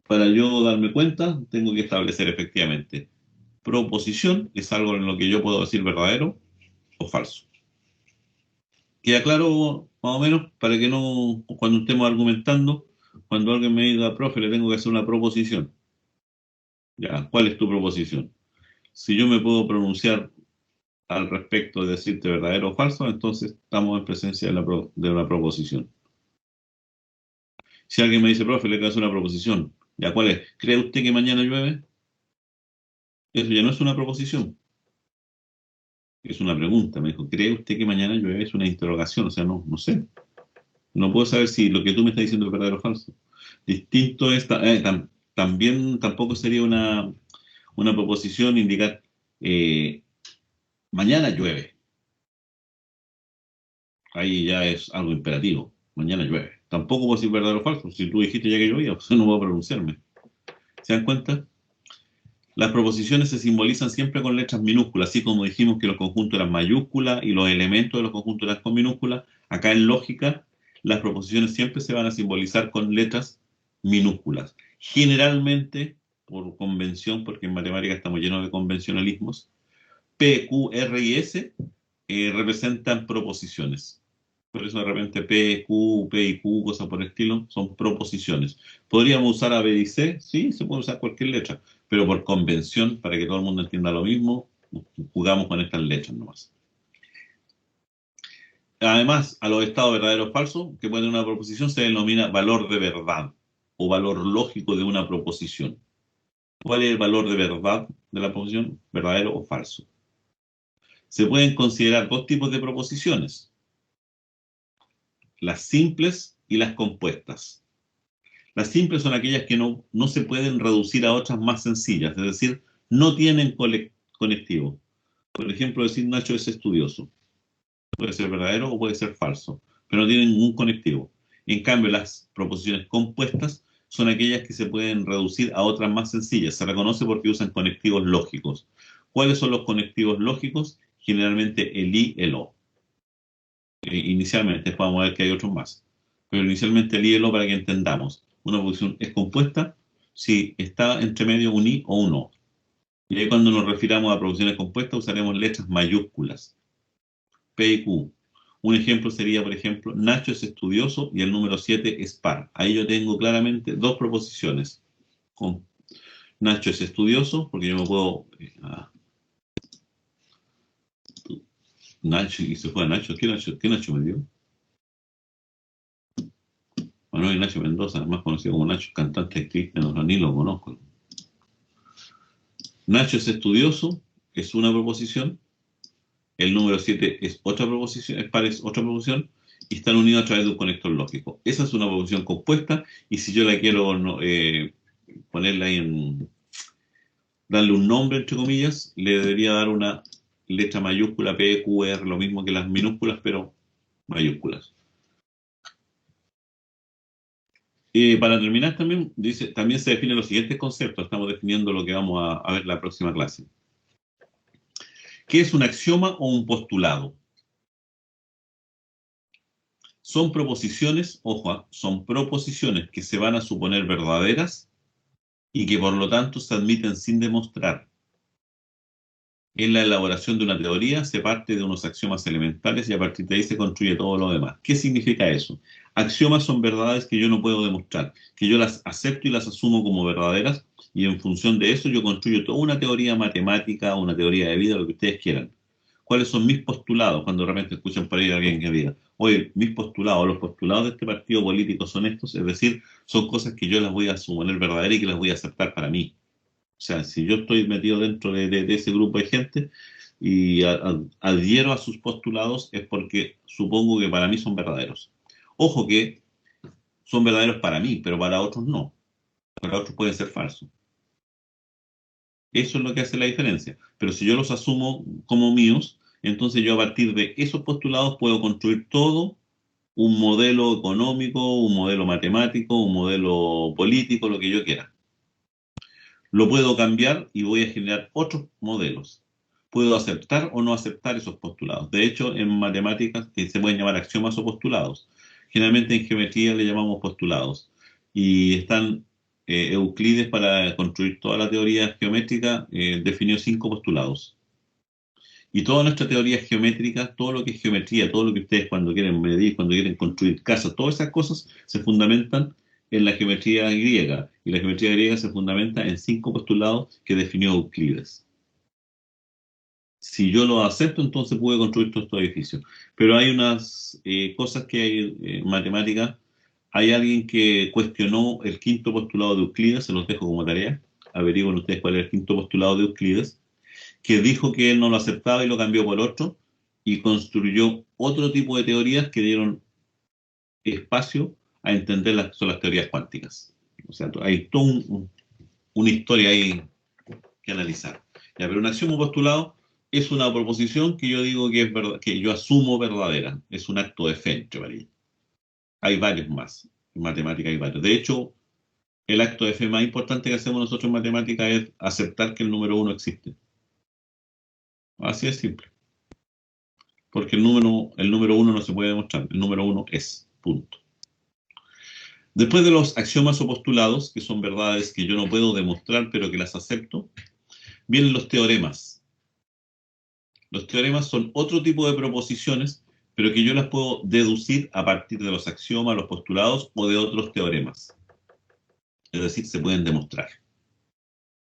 Para yo darme cuenta, tengo que establecer efectivamente. Proposición es algo en lo que yo puedo decir verdadero o falso. ¿Queda claro más o menos? Para que no, cuando estemos argumentando, cuando alguien me diga, profe, le tengo que hacer una proposición. Ya, ¿cuál es tu proposición? Si yo me puedo pronunciar al respecto de decirte verdadero o falso, entonces estamos en presencia de una proposición. Si alguien me dice, profe, le tengo que hacer una proposición, ¿ya cuál es? ¿Cree usted que mañana llueve? Eso ya no es una proposición. Es una pregunta. Me dijo, ¿cree usted que mañana llueve? Es una interrogación. O sea, no sé. No puedo saber si lo que tú me estás diciendo es verdadero o falso. Distinto es, también tampoco sería una proposición indicar, mañana llueve. ahí ya es algo imperativo. Mañana llueve. Tampoco puedo decir verdadero o falso. Si tú dijiste ya que llovía, pues no puedo pronunciarme. ¿Se dan cuenta? Las proposiciones se simbolizan siempre con letras minúsculas, así como dijimos que los conjuntos eran mayúsculas y los elementos de los conjuntos eran con minúsculas. Acá en lógica, las proposiciones siempre se van a simbolizar con letras minúsculas. Generalmente, por convención, porque en matemáticas estamos llenos de convencionalismos, P, Q, R y S representan proposiciones. Por eso de repente P, Q, P y Q, cosas por el estilo, son proposiciones. ¿Podríamos usar A, B y C? Sí, se puede usar cualquier letra, pero por convención, para que todo el mundo entienda lo mismo, jugamos con estas letras nomás. Además, a los estados verdaderos o falsos que puede tener una proposición se denomina valor de verdad o valor lógico de una proposición. ¿Cuál es el valor de verdad de la proposición? ¿Verdadero o falso? Se pueden considerar dos tipos de proposiciones: las simples y las compuestas. Las simples son aquellas que no se pueden reducir a otras más sencillas, es decir, no tienen conectivo. Por ejemplo, decir Nacho es estudioso. Puede ser verdadero o puede ser falso, pero no tienen ningún conectivo. En cambio, las proposiciones compuestas son aquellas que se pueden reducir a otras más sencillas. Se reconoce porque usan conectivos lógicos. ¿Cuáles son los conectivos lógicos? Generalmente el y, el o. Inicialmente, después vamos a ver que hay otros más. Pero inicialmente el y, el o, para que entendamos. Una proposición es compuesta si está entre medio un y o un o. Y ahí cuando nos refiramos a proposiciones compuestas usaremos letras mayúsculas. P y Q. Un ejemplo sería, por ejemplo, Nacho es estudioso y el número 7 es par. Ahí yo tengo claramente dos proposiciones. Nacho es estudioso, porque yo me puedo... Nacho, y se fue a Nacho. ¿Qué Nacho me dio? Manuel Ignacio Mendoza, más conocido como Nacho, cantante, actriz, no, ni lo conozco. Nacho es estudioso, es una proposición. El número 7 es otra proposición, es par, es otra proposición, y están unidos a través de un conector lógico. Esa es una proposición compuesta, y si yo la quiero ponerla ahí darle un nombre, entre comillas, le debería dar una letra mayúscula, P, Q, R, lo mismo que las minúsculas, pero mayúsculas. Para terminar también, también se definen los siguientes conceptos. Estamos definiendo lo que vamos a ver en la próxima clase. ¿Qué es un axioma o un postulado? Son proposiciones, ojo, son proposiciones que se van a suponer verdaderas y que por lo tanto se admiten sin demostrar. En la elaboración de una teoría se parte de unos axiomas elementales y a partir de ahí se construye todo lo demás. ¿Qué significa eso? Axiomas son verdades que yo no puedo demostrar, que yo las acepto y las asumo como verdaderas y en función de eso yo construyo toda una teoría matemática, una teoría de vida, lo que ustedes quieran. ¿Cuáles son mis postulados? Cuando de repente escuchan por ahí a alguien que diga, oye, mis postulados, los postulados de este partido político son estos, es decir, son cosas que yo las voy a suponer verdaderas y que las voy a aceptar para mí. O sea, si yo estoy metido dentro de ese grupo de gente y adhiero a sus postulados es porque supongo que para mí son verdaderos. Ojo que son verdaderos para mí, pero para otros no. Para otros pueden ser falsos. Eso es lo que hace la diferencia. Pero si yo los asumo como míos, entonces yo a partir de esos postulados puedo construir todo un modelo económico, un modelo matemático, un modelo político, lo que yo quiera. Lo puedo cambiar y voy a generar otros modelos. Puedo aceptar o no aceptar esos postulados. De hecho, en matemáticas se pueden llamar axiomas o postulados. Generalmente en geometría le llamamos postulados. Y están Euclides, para construir toda la teoría geométrica, definió 5 postulados. Y toda nuestra teoría geométrica, todo lo que es geometría, todo lo que ustedes cuando quieren medir, cuando quieren construir casas, todas esas cosas se fundamentan en la geometría griega. Y la geometría griega se fundamenta en 5 postulados que definió Euclides. Si yo lo acepto, entonces puedo construir todo este edificio. Pero hay unas cosas que hay en matemáticas. Hay alguien que cuestionó el 5.º postulado de Euclides, se los dejo como tarea. Averigüen ustedes cuál es el 5.º postulado de Euclides, que dijo que él no lo aceptaba y lo cambió por otro, y construyó otro tipo de teorías que dieron espacio a entender son las teorías cuánticas. O sea, hay toda una historia ahí que analizar. Ya, pero un axioma postulado es una proposición que yo digo que es verdad, que yo asumo verdadera. Es un acto de fe, entre varias. Hay varios más. En matemática hay varios. De hecho, el acto de fe más importante que hacemos nosotros en matemática es aceptar que el número 1 existe. Así es simple. Porque el número 1 no se puede demostrar. El número 1 es. Punto. Después de los axiomas o postulados, que son verdades que yo no puedo demostrar, pero que las acepto, vienen los teoremas. Los teoremas son otro tipo de proposiciones, pero que yo las puedo deducir a partir de los axiomas, los postulados o de otros teoremas. Es decir, se pueden demostrar.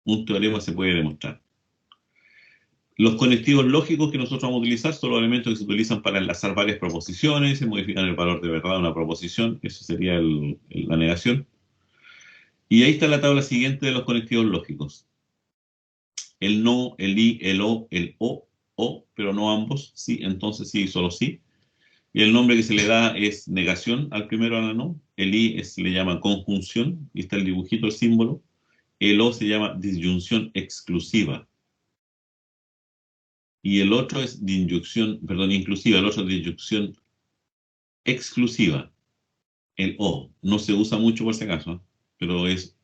Un teorema se puede demostrar. Los conectivos lógicos que nosotros vamos a utilizar son los elementos que se utilizan para enlazar varias proposiciones y modificar el valor de verdad de una proposición. Eso sería la negación. Y ahí está la tabla siguiente de los conectivos lógicos. El no, el y, el o, pero no ambos. Sí, entonces sí, solo sí. Y el nombre que se le da es negación al primero, a la no. El i se le llama conjunción, y está el dibujito, el símbolo. El o se llama disyunción exclusiva. Y el otro es disyunción, perdón, inclusiva, el otro es disyunción exclusiva. El o no se usa mucho por si acaso, pero es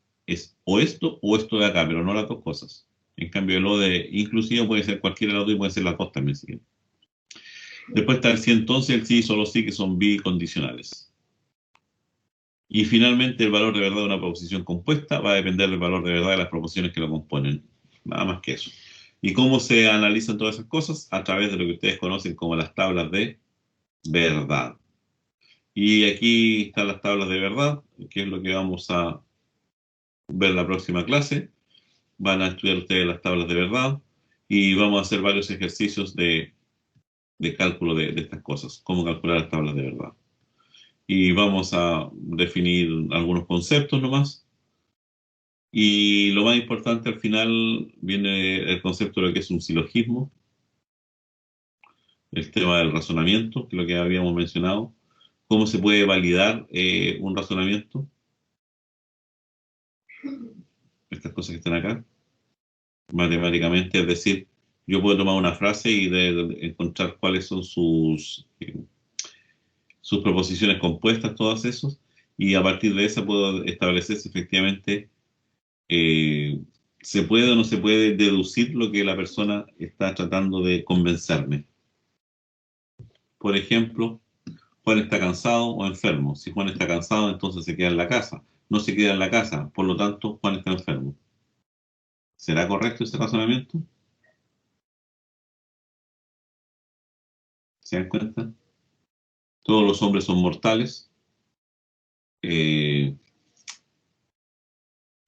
o esto de acá, pero no las dos cosas. En cambio, el o de inclusiva puede ser cualquiera de las dos y puede ser las dos también. ¿Sí? Después está el sí entonces, el sí solo sí, que son bicondicionales. Y finalmente, el valor de verdad de una proposición compuesta va a depender del valor de verdad de las proposiciones que lo componen. Nada más que eso. ¿Y cómo se analizan todas esas cosas? A través de lo que ustedes conocen como las tablas de verdad. Y aquí están las tablas de verdad, que es lo que vamos a ver la próxima clase. Van a estudiar ustedes las tablas de verdad y vamos a hacer varios ejercicios de cálculo de estas cosas, cómo calcular las tablas de verdad. Y vamos a definir algunos conceptos nomás. Y lo más importante al final viene el concepto de lo que es un silogismo, el tema del razonamiento, que es lo que habíamos mencionado, cómo se puede validar un razonamiento, estas cosas que están acá, matemáticamente, es decir, yo puedo tomar una frase y de encontrar cuáles son sus proposiciones compuestas, todas esos, y a partir de esa puedo establecer si efectivamente se puede o no se puede deducir lo que la persona está tratando de convencerme. Por ejemplo, Juan está cansado o enfermo. Si Juan está cansado, entonces se queda en la casa. No se queda en la casa, por lo tanto, Juan está enfermo. ¿Será correcto ese razonamiento? ¿Se dan cuenta? Todos los hombres son mortales.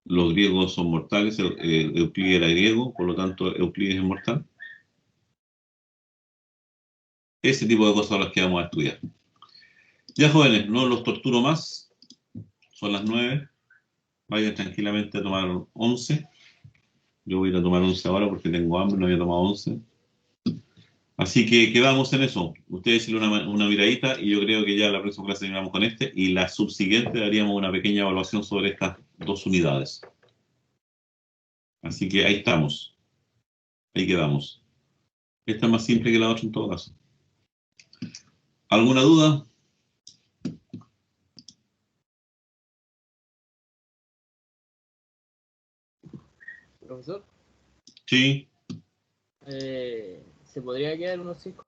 Los griegos son mortales. Euclides era griego, por lo tanto, Euclides es mortal. Ese tipo de cosas son las que vamos a estudiar. Ya, jóvenes, no los torturo más. Son las 9. Vayan tranquilamente a tomar 11. Yo voy a ir a tomar 11 ahora porque tengo hambre, no había tomado 11. Así que quedamos en eso. Ustedes hicieron una miradita y yo creo que ya la próxima clase terminamos con este y la subsiguiente daríamos una pequeña evaluación sobre estas dos unidades. Así que ahí estamos. Ahí quedamos. Esta es más simple que la otra en todo caso. ¿Alguna duda? Profesor, Sí. ¿se podría quedar unos 5